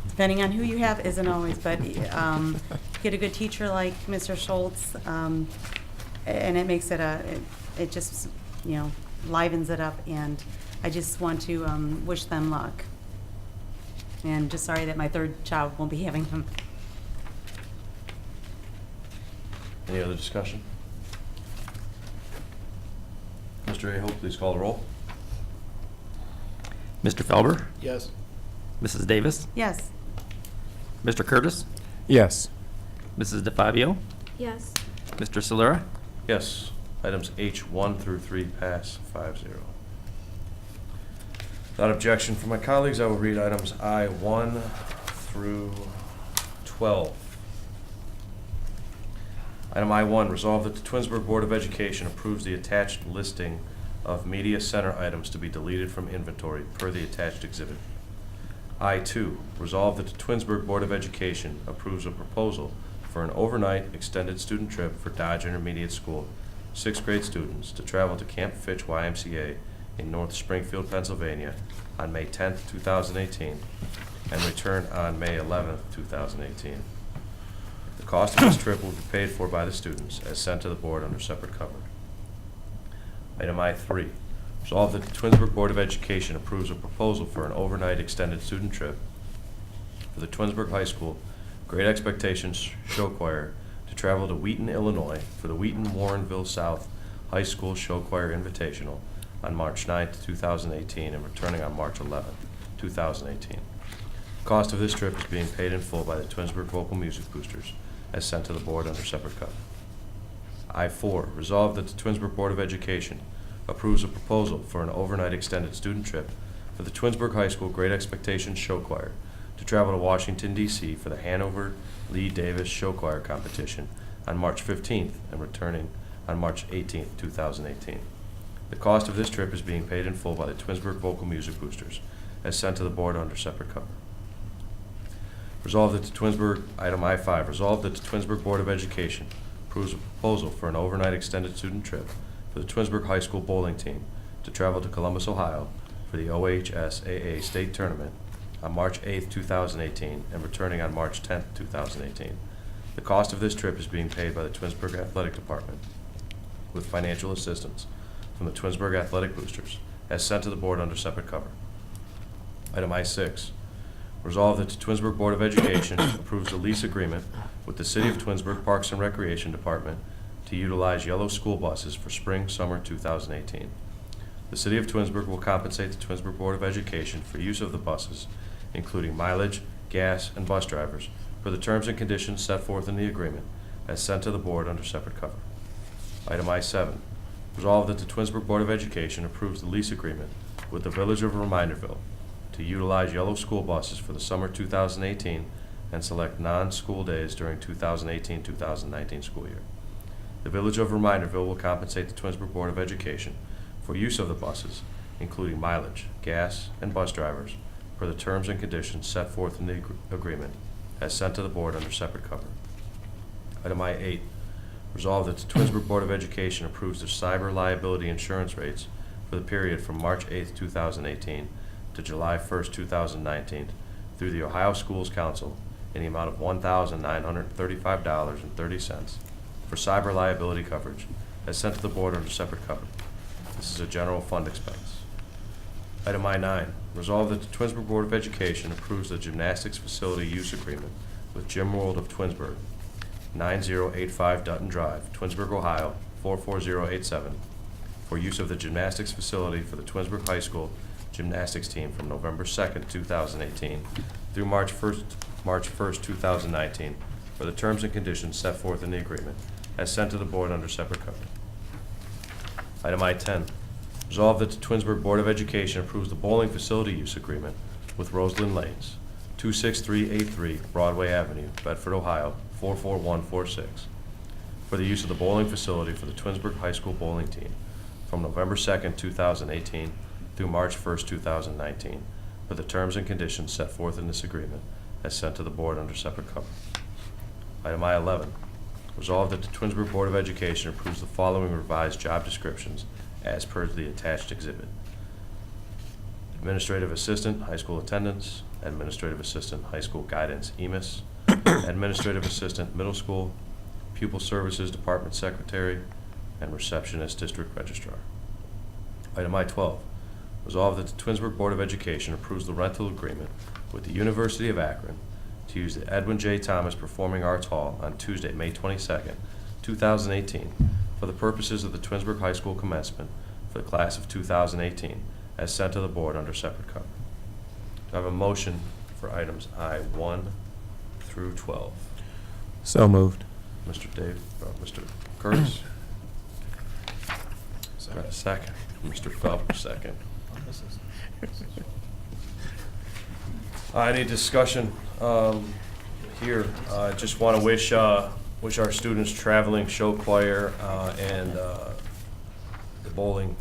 depending on who you have, isn't always. But get a good teacher like Mr. Schultz, and it makes it it just, you know, livens it up. And I just want to wish them luck. And just sorry that my third child won't be having him. Any other discussion? Mr. Aho, please call the roll. Mr. Felber, Yes. Mrs. Davis, Yes. Mr. Curtis, Yes. Mrs. DeFabio, Yes. Mr. Solera, Yes. Items H1 through 3 pass 5-0. Without objection from my colleagues, I will read items I1 through 12. Item I1, resolve that the Twinsburg Board of Education approves the attached listing of media center items to be deleted from inventory per the attached exhibit. I2, resolve that the Twinsburg Board of Education approves a proposal for an overnight extended student trip for Dodge Intermediate School 6th grade students to travel to Camp Fitch YMCA in North Springfield, Pennsylvania on May 10th, 2018, and return on May 11th, 2018. The cost of this trip will be paid for by the students as sent to the board under separate cover. Item I3, resolve that the Twinsburg Board of Education approves a proposal for an overnight extended student trip for the Twinsburg High School Great Expectations Show Choir to travel to Wheaton, Illinois for the Wheaton-Warrenville South High School Show Choir Invitational on March 9th, 2018, and returning on March 11th, 2018. The cost of this trip is being paid in full by the Twinsburg Vocal Music Boosters as sent to the board under separate cover. I4, resolve that the Twinsburg Board of Education approves a proposal for an overnight extended student trip for the Twinsburg High School Great Expectations Show Choir to travel to Washington, D.C. for the Hanover Lee Davis Show Choir competition on March 15th and returning on March 18th, 2018. The cost of this trip is being paid in full by the Twinsburg Vocal Music Boosters as sent to the board under separate cover. Resolved that the Twinsburg, item I5, resolved that the Twinsburg Board of Education approves a proposal for an overnight extended student trip for the Twinsburg High School bowling team to travel to Columbus, Ohio for the OHSAA State Tournament on March 8th, 2018, and returning on March 10th, 2018. The cost of this trip is being paid by the Twinsburg Athletic Department with financial assistance from the Twinsburg Athletic Boosters as sent to the board under separate cover. Item I6, resolved that the Twinsburg Board of Education approves a lease agreement with the City of Twinsburg Parks and Recreation Department to utilize yellow school buses for spring/summer 2018. The City of Twinsburg will compensate the Twinsburg Board of Education for use of the buses, including mileage, gas, and bus drivers, for the terms and conditions set forth in the agreement as sent to the board under separate cover. Item I7, resolved that the Twinsburg Board of Education approves the lease agreement with the Village of Reminderville to utilize yellow school buses for the summer 2018 and select non-school days during 2018-2019 school year. The Village of Reminderville will compensate the Twinsburg Board of Education for use of the buses, including mileage, gas, and bus drivers, per the terms and conditions set forth in the agreement as sent to the board under separate cover. Item I8, resolved that the Twinsburg Board of Education approves the cyber liability insurance rates for the period from March 8th, 2018 to July 1st, 2019 through the Ohio Schools Council in the amount of $1,935.30 for cyber liability coverage as sent to the board under separate cover. This is a general fund expense. Item I9, resolved that the Twinsburg Board of Education approves the gymnastics facility use agreement with Gym World of Twinsburg, 9085 Dutton Drive, Twinsburg, Ohio, 44087, for use of the gymnastics facility for the Twinsburg High School gymnastics team from November 2nd, 2018 through March 1st, 2019, for the terms and conditions set forth in the agreement as sent to the board under separate cover. Item I10, resolved that the Twinsburg Board of Education approves the bowling facility use agreement with Roseland Lanes, 26383 Broadway Avenue, Bedford, Ohio, 44146, for the use of the bowling facility for the Twinsburg High School bowling team from November 2nd, 2018 through March 1st, 2019, for the terms and conditions set forth in this agreement as sent to the board under separate cover. Item I11, Resolved that the Twinsburg Board of Education approves the following revised job descriptions as per the attached exhibit. Administrative Assistant, High School Attendance, Administrative Assistant, High School Guidance, EMIS, Administrative Assistant, Middle School, Pupil Services Department Secretary, and Receptionist District Registrar. Item I-12, resolved that the Twinsburg Board of Education approves the rental agreement with the University of Akron to use the Edwin J. Thomas Performing Arts Hall on Tuesday, May 22nd, 2018, for the purposes of the Twinsburg High School commencement for the class of 2018, as sent to the board under separate cover. Do I have a motion for items I-1 through 12? So moved. Mr. Mr. Curtis? Got a second. Mr. Felber, second. Any discussion here? I just want to wish our students traveling show choir and the bowling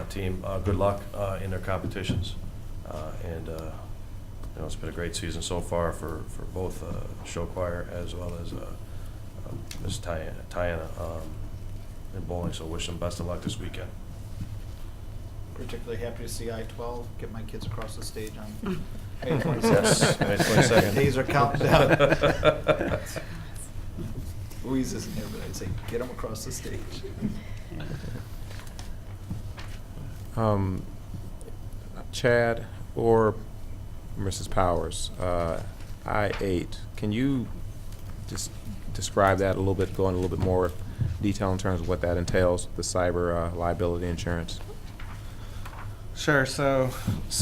team good luck in their competitions. It's been a great season so far for both show choir as well as Ms. Tiana in bowling. So wish them best of luck this weekend. Particularly happy to see I-12 get my kids across the stage on May 22nd. Yes, May 22nd. Days are counting down. Louise isn't here, but I'd say get them across the stage. Chad or Mrs. Powers, I-8, can you just describe that a little bit, go into a little bit more detail in terms of what that entails, the cyber liability insurance? Sure. So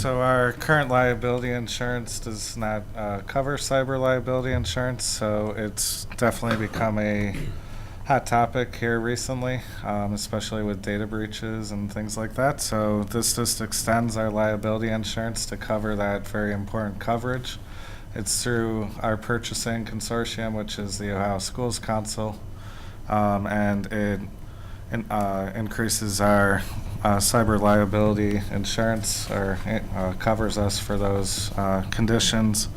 our current liability insurance does not cover cyber liability insurance. So it's definitely become a hot topic here recently, especially with data breaches and things like that. So this just extends our liability insurance to cover that very important coverage. It's through our purchasing consortium, which is the Ohio Schools Council, and it increases our cyber liability insurance, or covers us for those conditions.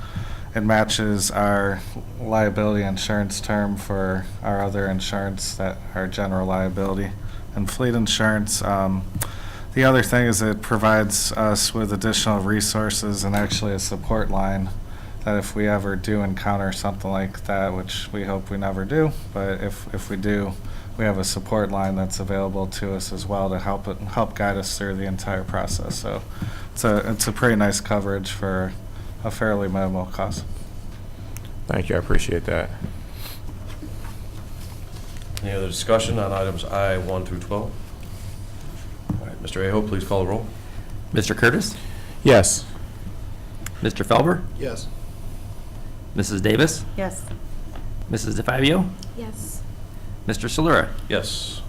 It matches our liability insurance term for our other insurance, that our general liability and fleet insurance. The other thing is it provides us with additional resources and actually a support line that if we ever do encounter something like that, which we hope we never do, but if we do, we have a support line that's available to us as well to help guide us through the entire process. So it's a pretty nice coverage for a fairly minimal cost. Thank you, I appreciate that. Any other discussion on items I-1 through 12? All right, Mr. Aho, please call the roll. Mr. Curtis? Yes. Mr. Felber? Yes. Mrs. Davis? Yes. Mrs. DeFabio? Yes. Mr. Solera? Yes.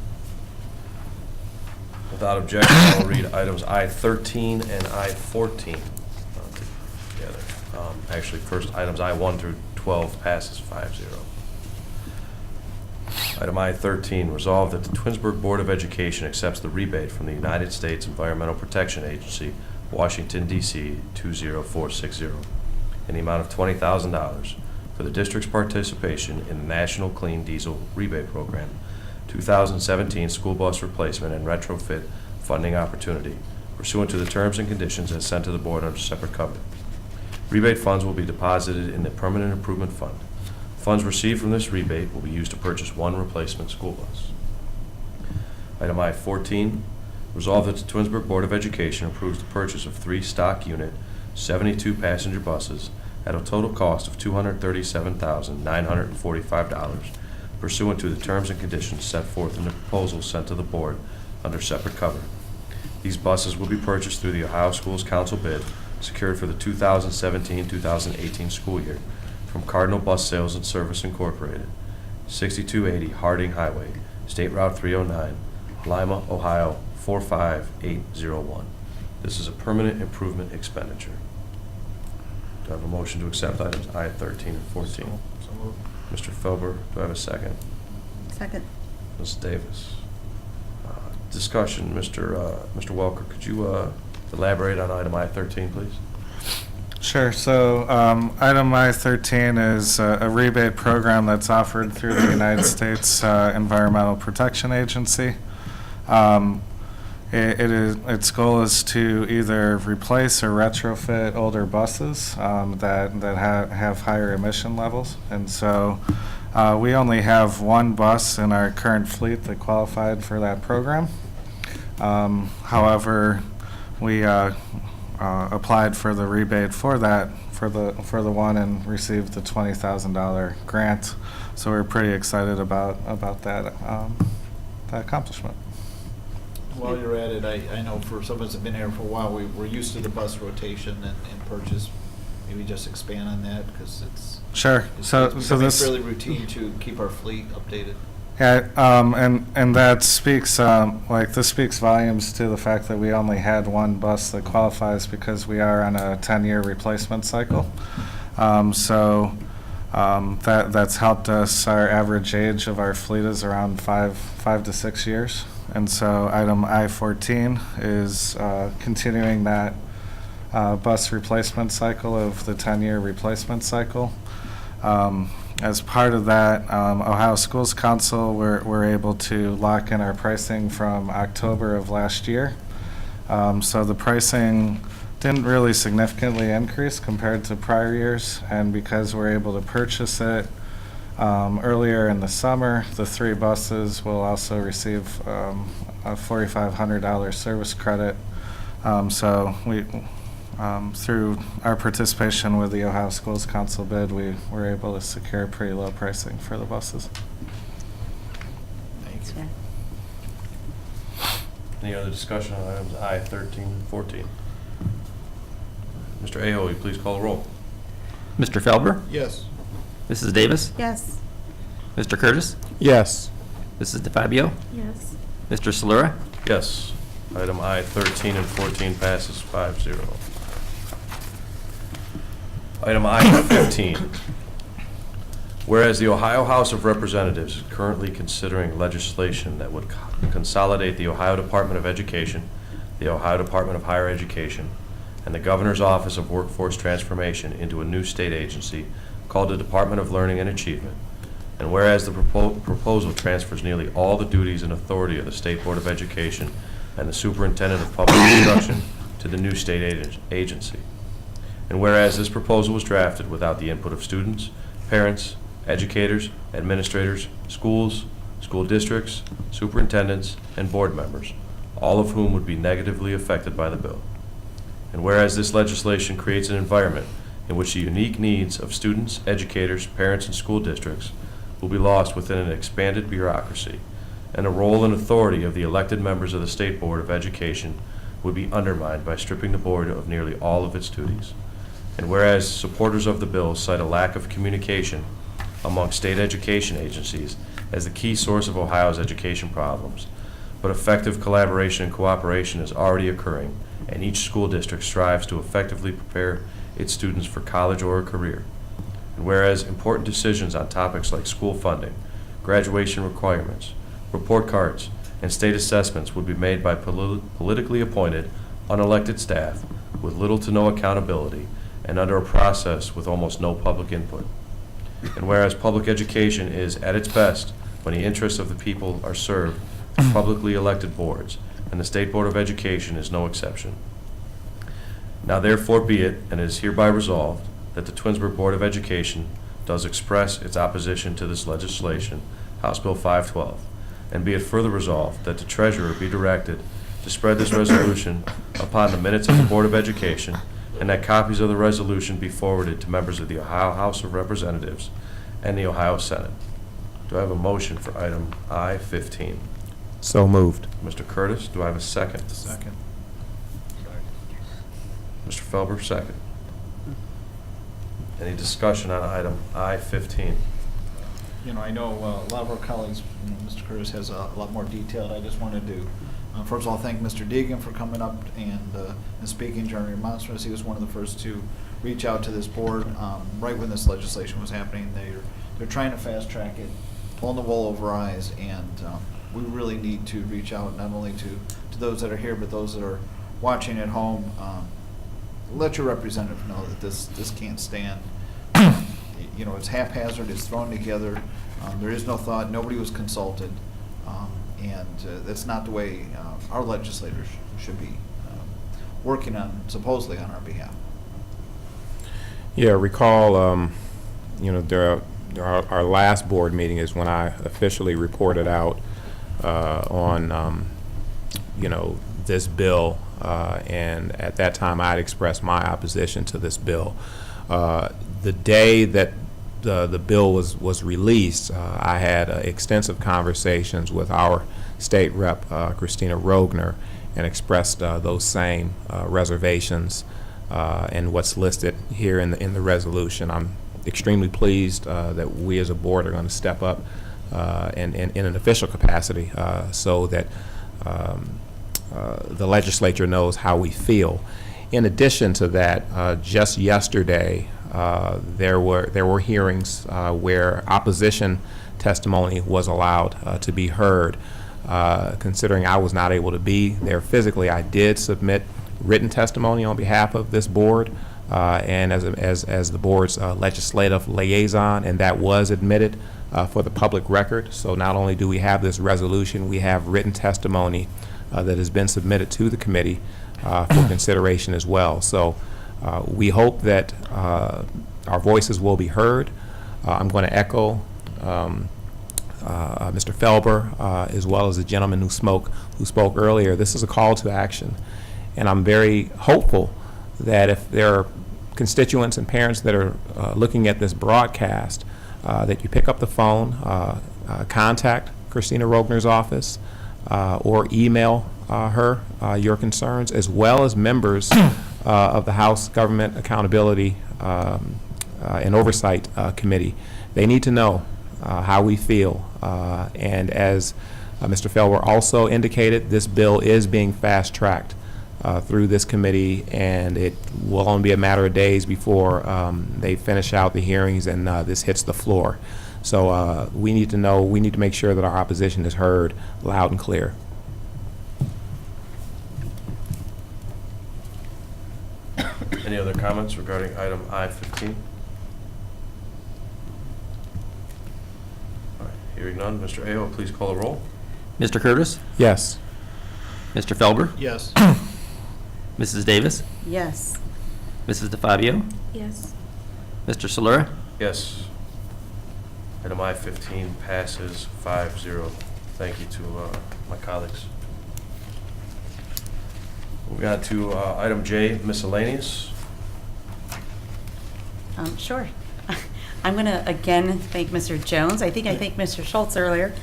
Without objection, I'll read items I-13 and I-14 together. Actually, first, items I-1 through 12 passes 5-0. Item I-13, resolved that the Twinsburg Board of Education accepts the rebate from the United States Environmental Protection Agency, Washington, D.C. 20460, in the amount of $20,000 for the district's participation in the National Clean Diesel Rebate Program 2017 School Bus Replacement and Retrofit Funding Opportunity, pursuant to the terms and conditions as sent to the board under separate cover. Rebate funds will be deposited in the Permanent Improvement Fund. Funds received from this rebate will be used to purchase one replacement school bus. Item I-14, resolved that the Twinsburg Board of Education approves the purchase of 3 stock unit 72 passenger buses at a total cost of $237,945 pursuant to the terms and conditions set forth in the proposal sent to the board under separate cover. These buses will be purchased through the Ohio Schools Council bid secured for the 2017-2018 school year from Cardinal Bus Sales and Service Incorporated, 6280 Harding Highway, State Route 309, Lima, Ohio 45801. This is a permanent improvement expenditure. Do I have a motion to accept items I-13 and 14? So moved. Mr. Felber, do I have a second? Second. Ms. Davis. Discussion, Mr. Welker, could you elaborate on item I-13, please? Sure. So item I-13 is a rebate program that's offered through the United States Environmental Protection Agency. Its goal is to either replace or retrofit older buses that have higher emission levels. And so we only have one bus in our current fleet that qualified for that program. However, we applied for the rebate for the one and received the $20,000 grant. So we're pretty excited about that accomplishment. While you're at it, I know for some of us that have been here for a while, we're used to the bus rotation and purchase. Maybe just expand on that, because it's sure. It's So becoming this fairly routine to keep our fleet updated. Yeah, and that speaks this speaks volumes to the fact that we only had one bus that qualifies, because we are on a 10-year replacement cycle. That's helped us. Our average age of our fleet is around 5 to 6 years. And so item I-14 is continuing that bus replacement cycle of the 10-year replacement cycle. As part of that, Ohio Schools Council were able to lock in our pricing from October of last year. So the pricing didn't really significantly increase compared to prior years, and because we're able to purchase it earlier in the summer, the 3 buses will also receive a $4,500 service credit. So we, through our participation with the Ohio Schools Council bid, we were able to secure pretty low pricing for the buses. Thanks. Any other discussion on items I-13 and 14? Mr. Aho, will you please call the roll? Mr. Felber? Yes. Mrs. Davis? Yes. Mr. Curtis? Yes. Mrs. DeFabio? Yes. Mr. Solera? Yes. Item I-13 and 14 passes 5-0. Item I-15. Whereas the Ohio House of Representatives is currently considering legislation that would consolidate the Ohio Department of Education, the Ohio Department of Higher Education, and the Governor's Office of Workforce Transformation into a new state agency called the Department of Learning and Achievement. And whereas the proposal transfers nearly all the duties and authority of the State Board of Education and the Superintendent of Public Instruction to the new state agency. And whereas this proposal was drafted without the input of students, parents, educators, administrators, schools, school districts, superintendents, and board members, all of whom would be negatively affected by the bill. And whereas this legislation creates an environment in which the unique needs of students, educators, parents, and school districts will be lost within an expanded bureaucracy, and the role and authority of the elected members of the State Board of Education would be undermined by stripping the board of nearly all of its duties. And whereas supporters of the bill cite a lack of communication among state education agencies as the key source of Ohio's education problems, but effective collaboration and cooperation is already occurring, and each school district strives to effectively prepare its students for college or a career. And whereas important decisions on topics like school funding, graduation requirements, report cards, and state assessments would be made by politically appointed, unelected staff with little to no accountability and under a process with almost no public input. And whereas public education is at its best when the interests of the people are served through publicly elected boards, and the State Board of Education is no exception. Now therefore be it, and it is hereby resolved, that the Twinsburg Board of Education does express its opposition to this legislation, House Bill 512, and be it further resolved that the treasurer be directed to spread this resolution upon the minutes of the Board of Education, and that copies of the resolution be forwarded to members of the Ohio House of Representatives and the Ohio Senate. Do I have a motion for item I-15? So moved. Mr. Curtis, do I have a second? Second. Mr. Felber, second. Any discussion on item I-15? You know, I know a lot of our colleagues, Mr. Curtis has a lot more detail. I just wanted to, first of all, thank Mr. Deegan for coming up and speaking during remonstrance. He was one of the first to reach out to this board right when this legislation was happening. They're trying to fast track it, pulling the wool over our eyes, and we really need to reach out not only to those that are here, but those that are watching at home. let your representative know that this can't stand. You know, it's haphazard, it's thrown together, there is no thought, nobody was consulted, and that's not the way our legislators should be working on, supposedly on our behalf. Yeah, recall, you know, our last board meeting is when I officially reported out on, you know, this bill, and at that time I had expressed my opposition to this bill. The day that the bill was released, I had extensive conversations with our state rep, Christina Rogner, and expressed those same reservations and what's listed here in the resolution. I'm extremely pleased that we as a board are going to step up in an official capacity so that the legislature knows how we feel. In addition to that, just yesterday there were hearings where opposition testimony was allowed to be heard. Considering I was not able to be there physically, I did submit written testimony on behalf of this board and as the board's legislative liaison, and that was admitted for the public record. So not only do we have this resolution, we have written testimony that has been submitted to the committee for consideration as well. So we hope that our voices will be heard. I'm going to echo Mr. Felber as well as the gentleman who spoke earlier. This is a call to action, and I'm very hopeful that if there are constituents and parents that are looking at this broadcast, that you pick up the phone, contact Christina Rogner's office, or email her your concerns, as well as members of the House Government Accountability and Oversight Committee. They need to know how we feel. And as Mr. Felber also indicated, this bill is being fast-tracked through this committee, and it will only be a matter of days before they finish out the hearings and this hits the floor. So we need to know, we need to make sure that our opposition is heard loud and clear. Any other comments regarding item I-15? All right, hearing none, Mr. Aho, please call the roll. Mr. Curtis? Yes. Mr. Felber? Yes. Mrs. Davis? Yes. Mrs. DeFabio? Yes. Mr. Solera? Yes. Item I-15 passes 5-0. Thank you to my colleagues. Moving on to item J, miscellaneous. Sure. I'm going to again thank Mr. Jones. I think I thanked Mr. Schultz earlier.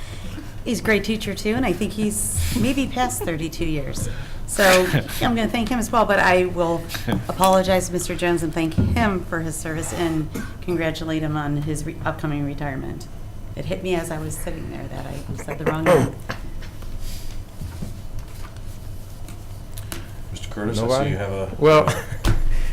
He's a great teacher too, and I think he's maybe past 32 years. So I'm going to thank him as well, but I will apologize to Mr. Jones and thank him for his service and congratulate him on his upcoming retirement. It hit me as I was sitting there that I said the wrong name. Mr. Curtis, I Nobody? see you have a Well,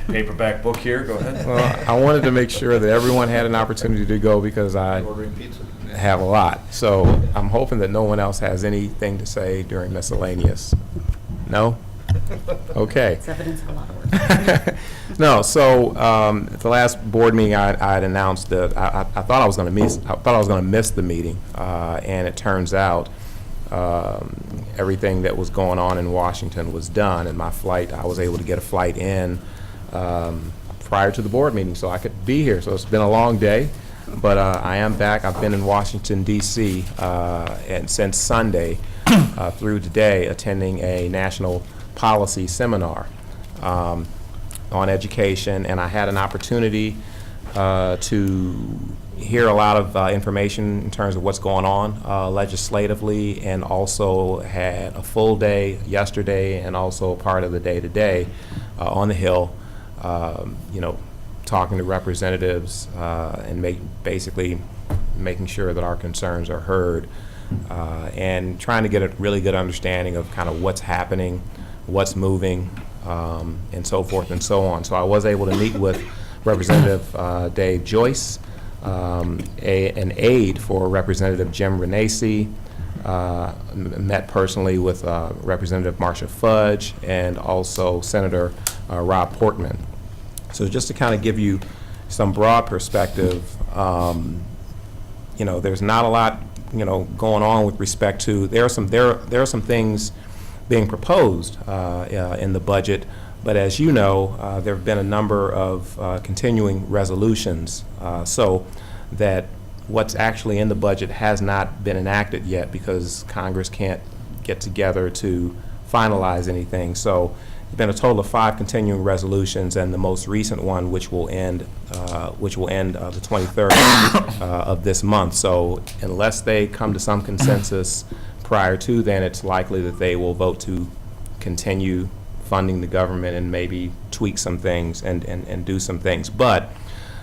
paperback book here. Go ahead. well, I wanted to make sure that everyone had an opportunity to go because I Ordering pizza. have a lot. So I'm hoping that no one else has anything to say during miscellaneous. No? Okay. It's evidence of a lot of work. No, so at the last board meeting, I had announced that I thought I was going to miss. I thought I was going to miss the meeting, and it turns out everything that was going on in Washington was done, and my flight. I was able to get a flight in prior to the board meeting, so I could be here. So it's been a long day, but I am back. I've been in Washington D.C. And since Sunday through today, attending a national policy seminar on education, and I had an opportunity to hear a lot of information in terms of what's going on legislatively, and also had a full day yesterday and also part of the day today on the Hill, you know, talking to representatives and basically making sure that our concerns are heard and trying to get a really good understanding of kind of what's happening, what's moving, and so forth and so on. So I was able to meet with Representative Dave Joyce, an aide for Representative Jim Renacci, met personally with Representative Marcia Fudge and also Senator Rob Portman. So just to kind of give you some broad perspective, there's not a lot, going on with respect to, there are some things being proposed in the budget, but as you know, there have been a number of continuing resolutions, so that what's actually in the budget has not been enacted yet because Congress can't get together to finalize anything. So there's been a total of 5 continuing resolutions, and the most recent one, which will end the 23rd of this month. So unless they come to some consensus prior to then, it's likely that they will vote to continue funding the government and maybe tweak some things and do some things. But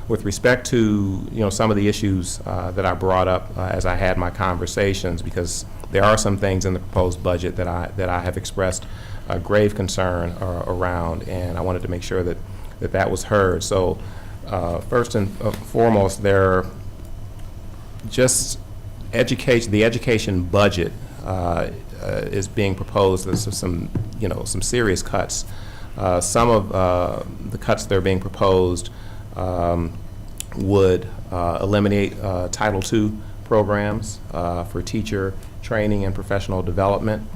with respect to some of the issues that I brought up as I had my conversations, because there are some things in the proposed budget that I have expressed a grave concern around, and I wanted to make sure that was heard. So first and foremost, there just the education budget is being proposed as some serious cuts. Some of the cuts that are being proposed would eliminate Title II programs for teacher training and professional development.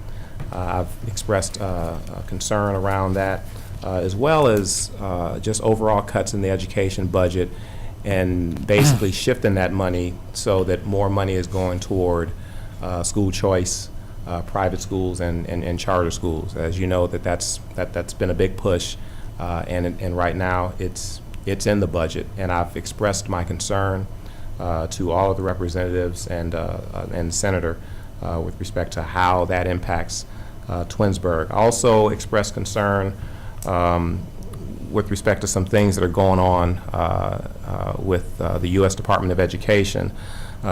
I've expressed concern around that, as well as just overall cuts in the education budget and basically shifting that money so that more money is going toward school choice, private schools, and charter schools. As you know, that's been a big push, and right now it's in the budget, and I've expressed my concern to all of the representatives and senator with respect to how that impacts Twinsburg. I also expressed concern with respect to some things that are going on with the U.S. Department of Education,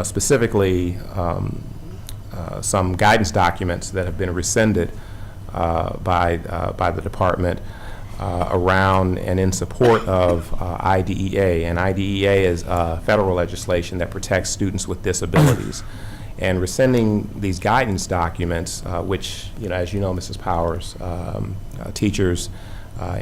specifically some guidance documents that have been rescinded by the department around and in support of IDEA. And IDEA is federal legislation that protects students with disabilities. And rescinding these guidance documents, which, as you know, Mrs. Powers, teachers,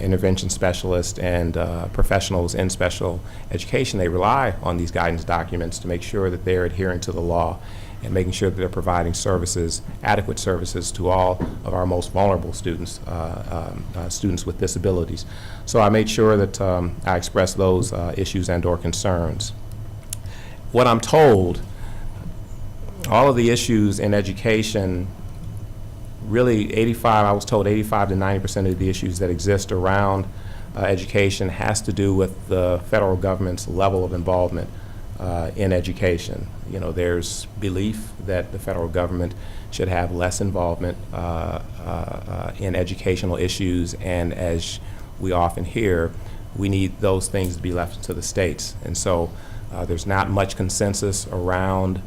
intervention specialists, and professionals in special education, they rely on these guidance documents to make sure that they're adhering to the law and making sure that they're providing services, adequate services to all of our most vulnerable students, students with disabilities. So I made sure that I expressed those issues and/or concerns. What I'm told, all of the issues in education, really I was told 85 to 90% of the issues that exist around education has to do with the federal government's level of involvement in education. There's belief that the federal government should have less involvement in educational issues, and as we often hear, we need those things to be left to the states. And so there's not much consensus around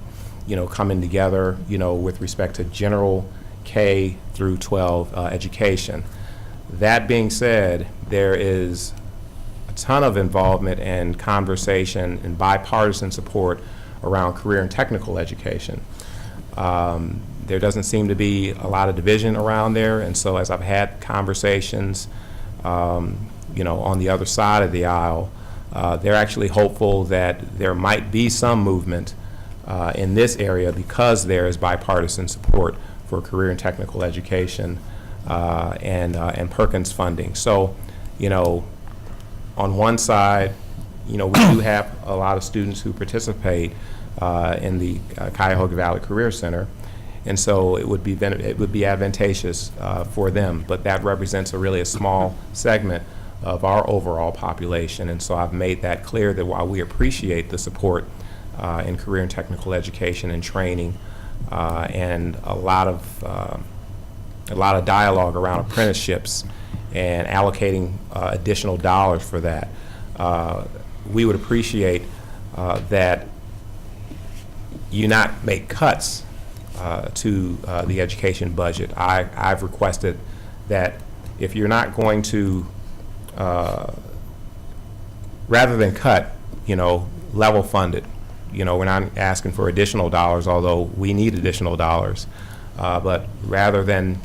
coming together with respect to general K through 12 education. That being said, there is a ton of involvement and conversation and bipartisan support around career and technical education. There doesn't seem to be a lot of division around there, and so as I've had conversations on the other side of the aisle, they're actually hopeful that there might be some movement in this area because there is bipartisan support for career and technical education and Perkins funding. So, on one side, we do have a lot of students who participate in the Cuyahoga Valley Career Center, and so it would be advantageous for them. But that represents really a small segment of our overall population, and so I've made that clear that while we appreciate the support in career and technical education and training, and a lot of dialogue around apprenticeships and allocating additional dollars for that, we would appreciate that you not make cuts to the education budget. I've requested that if you're not going to, rather than cut, level fund it. We're not asking for additional dollars, although we need additional dollars. But rather than,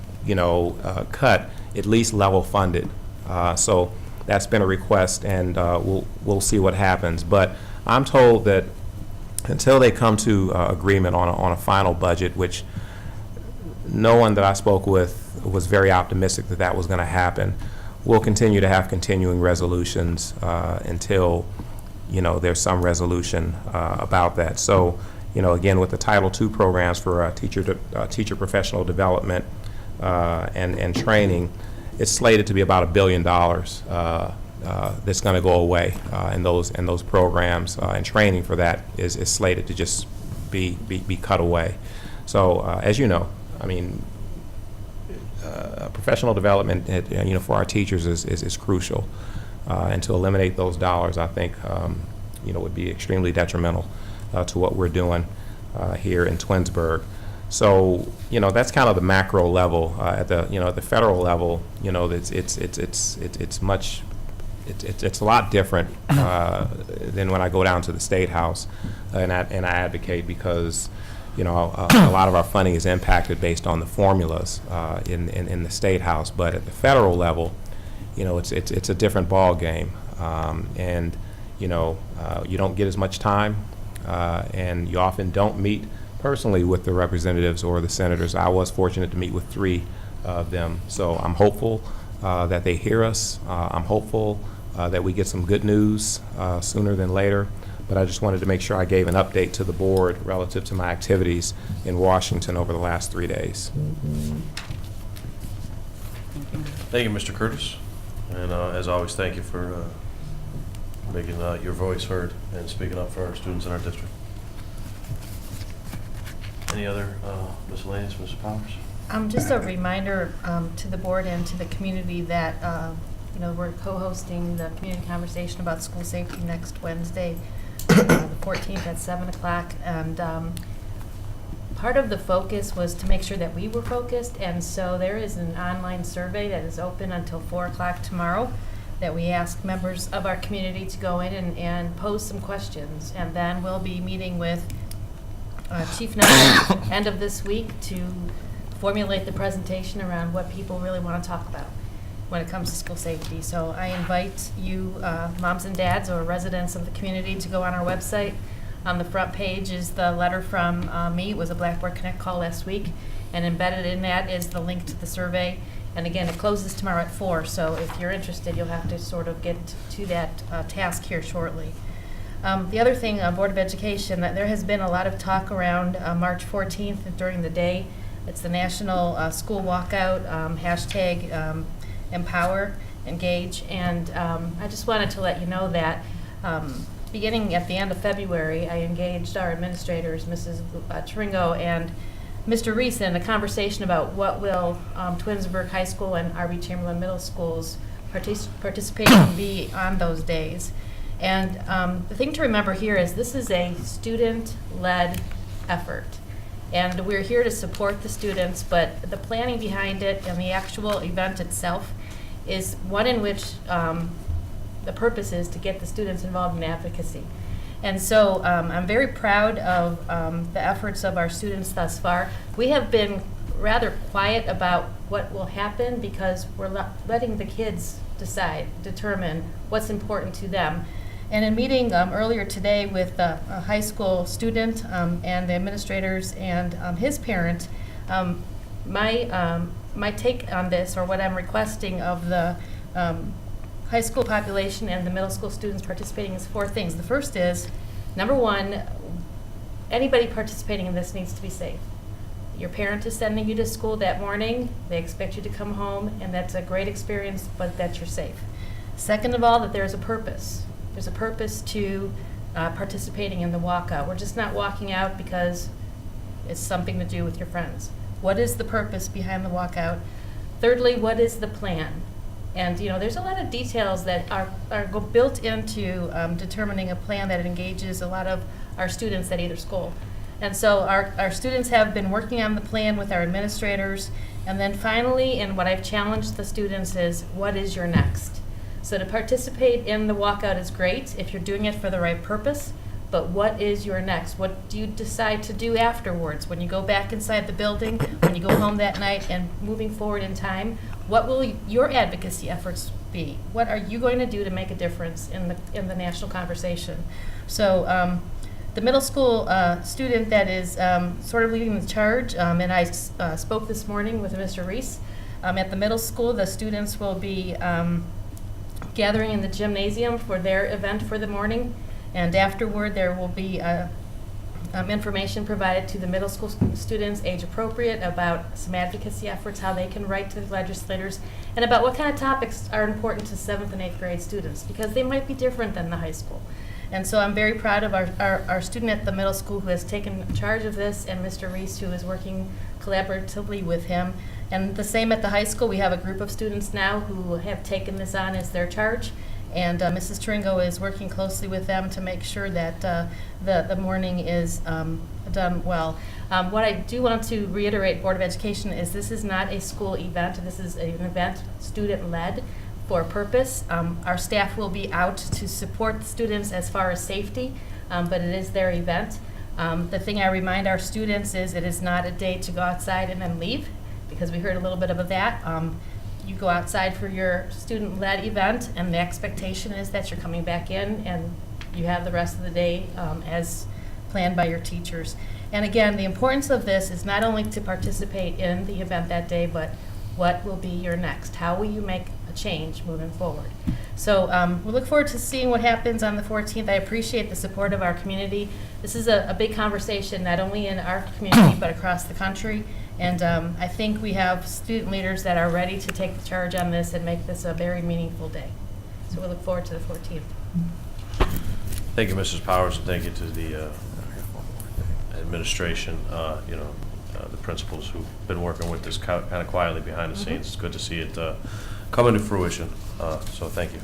cut, at least level fund it So that's been a request, and we'll see what happens. But I'm told that until they come to agreement on a final budget, which no one that I spoke with was very optimistic that that was going to happen, we'll continue to have continuing resolutions until, there's some resolution about that. So, again, with the Title II programs for teacher professional development and training, it's slated to be about $1 billion that's going to go away in those programs, and training for that is slated to just be cut away. So, as you know, professional development, for our teachers is crucial, and to eliminate those dollars, I think, would be extremely detrimental to what we're doing here in Twinsburg. So, that's kind of the macro level. At the federal level, it's a lot different than when I go down to the State House and I advocate, because a lot of our funding is impacted based on the formulas in the State House. But at the federal level, it's a different ball game, and you don't get as much time, and you often don't meet personally with the representatives or the senators. I was fortunate to meet with 3 of them, so I'm hopeful that they hear us. I'm hopeful that we get some good news sooner than later. But I just wanted to make sure I gave an update to the board relative to my activities in Washington over the last 3 days. Thank you, Mr. Curtis. And as always, thank you for making your voice heard and speaking up for our students in our district. Any other miscellaneous, Mrs. Powers? Just a reminder to the board and to the community that we're co-hosting the community conversation about school safety next Wednesday, the 14th at 7 o'clock. And part of the focus was to make sure that we were focused, and so there is an online survey that is open until 4 o'clock tomorrow that we ask members of our community to go in and pose some questions. And then we'll be meeting with Chief Nelson end of this week to formulate the presentation around what people really want to talk about when it comes to school safety. So I invite you, moms and dads or residents of the community, to go on our website. On the front page is the letter from me. It was a Blackboard Connect call last week, and embedded in that is the link to the survey. And again, it closes tomorrow at 4, so if you're interested, you'll have to sort of get to that task here shortly. The other thing, Board of Education, that there has been a lot of talk around March 14th during the day. It's the National School Walkout, hashtag Empower, Engage, and I just wanted to let you know that beginning at the end of February, I engaged our administrators, Mrs. Tringo and Mr. Reese, in a conversation about what will Twinsburg High School and R.B. Chamberlain Middle School's participation be on those days. And the thing to remember here is this is a student-led effort. And we're here to support the students, but the planning behind it and the actual event itself is one in which the purpose is to get the students involved in advocacy. And so I'm very proud of the efforts of our students thus far. We have been rather quiet about what will happen because we're letting the kids determine what's important to them. And in meeting earlier today with a high school student and the administrators and his parent, my take on this, or what I'm requesting of the high school population and the middle school students participating, is 4 things. The first is, number 1, anybody participating in this needs to be safe. Your parent is sending you to school that morning, they expect you to come home, and that's a great experience, but that you're safe. Second of all, that there's a purpose. There's a purpose to participating in the walkout. We're just not walking out because it's something to do with your friends. What is the purpose behind the walkout? Thirdly, what is the plan? And there's a lot of details that are built into determining a plan that engages a lot of our students at either school. And so our students have been working on the plan with our administrators. And then finally, and what I've challenged the students is, what is your next? So to participate in the walkout is great if you're doing it for the right purpose, but what is your next? What do you decide to do afterwards? When you go back inside the building, when you go home that night and moving forward in time, what will your advocacy efforts be? What are you going to do to make a difference in the national conversation? So the middle school student that is sort of leading the charge, and I spoke this morning with Mr. Reese. At the middle school, the students will be gathering in the gymnasium for their event for the morning, and afterward there will be information provided to the middle school students, age appropriate, about some advocacy efforts, how they can write to the legislators, and about what kind of topics are important to 7th and 8th grade students, because they might be different than the high school. And so I'm very proud of our student at the middle school who has taken charge of this, and Mr. Reese, who is working collaboratively with him. And the same at the high school. We have a group of students now who have taken this on as their charge, and Mrs. Tringo is working closely with them to make sure that the morning is done well. What I do want to reiterate, Board of Education, is this is not a school event. This is an event student-led for a purpose. Our staff will be out to support the students as far as safety, but it is their event. The thing I remind our students is it is not a day to go outside and then leave, because we heard a little bit of that. You go outside for your student-led event, and the expectation is that you're coming back in and you have the rest of the day as planned by your teachers. And again, the importance of this is not only to participate in the event that day, but what will be your next? How will you make a change moving forward? So we look forward to seeing what happens on the 14th. I appreciate the support of our community. This is a big conversation, not only in our community, but across the country. And I think we have student leaders that are ready to take the charge on this and make this a very meaningful day. So we look forward to the 14th. Thank you, Mrs. Powers, and thank you to the administration, the principals who've been working with this kind of quietly behind the scenes. It's good to see it come into fruition, so thank you.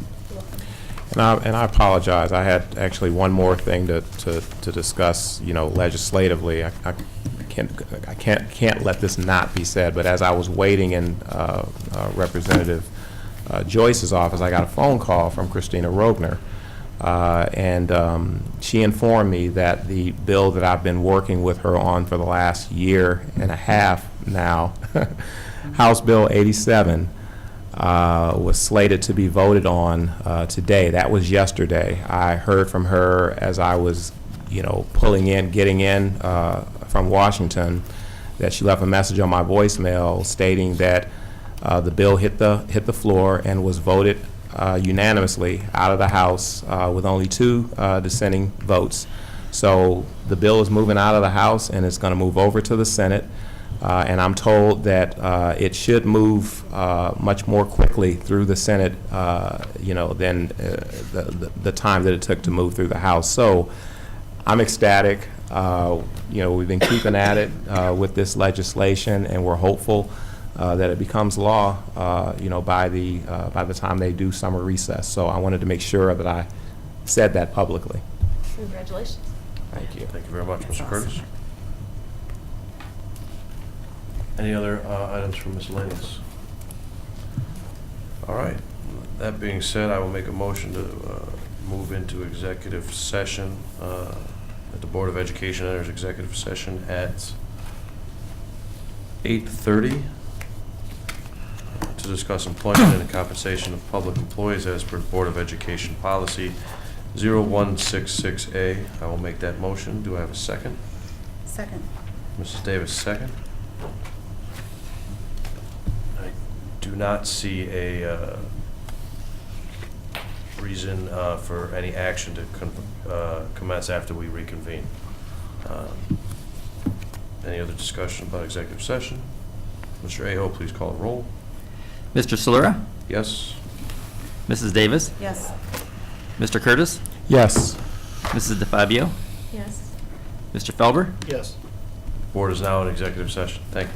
And I apologize. I had actually one more thing to discuss, legislatively. I can't let this not be said, but as I was waiting in Representative Joyce's office, I got a phone call from Christina Rogner, and she informed me that the bill that I've been working with her on for the last year and a half now, House Bill 87, was slated to be voted on today. That was yesterday. I heard from her as I was, getting in from Washington, that she left a message on my voicemail stating that the bill hit the floor and was voted unanimously out of the House with only 2 dissenting votes. So the bill is moving out of the House and it's going to move over to the Senate. And I'm told that it should move much more quickly through the Senate, than the time that it took to move through the House. So I'm ecstatic. We've been keeping at it with this legislation, and we're hopeful that it becomes law, by the time they do summer recess. So I wanted to make sure that I said that publicly. Congratulations. Thank you. Thank you very much, Mr. Curtis. Any other items from miscellaneous? All right. That being said, I will make a motion to move into executive session. That the Board of Education enters executive session at 8:30 to discuss employment and compensation of public employees as per Board of Education Policy 0166A. I will make that motion. Do I have a second? Second. Mrs. Davis, second. I do not see a reason for any action to commence after we reconvene. Any other discussion about executive session? Mr. Aho, please call the roll. Mr. Solera? Yes. Mrs. Davis? Yes. Mr. Curtis? Yes. Mrs. DeFabio? Yes. Mr. Felber? Yes. Board is now in executive session. Thank you.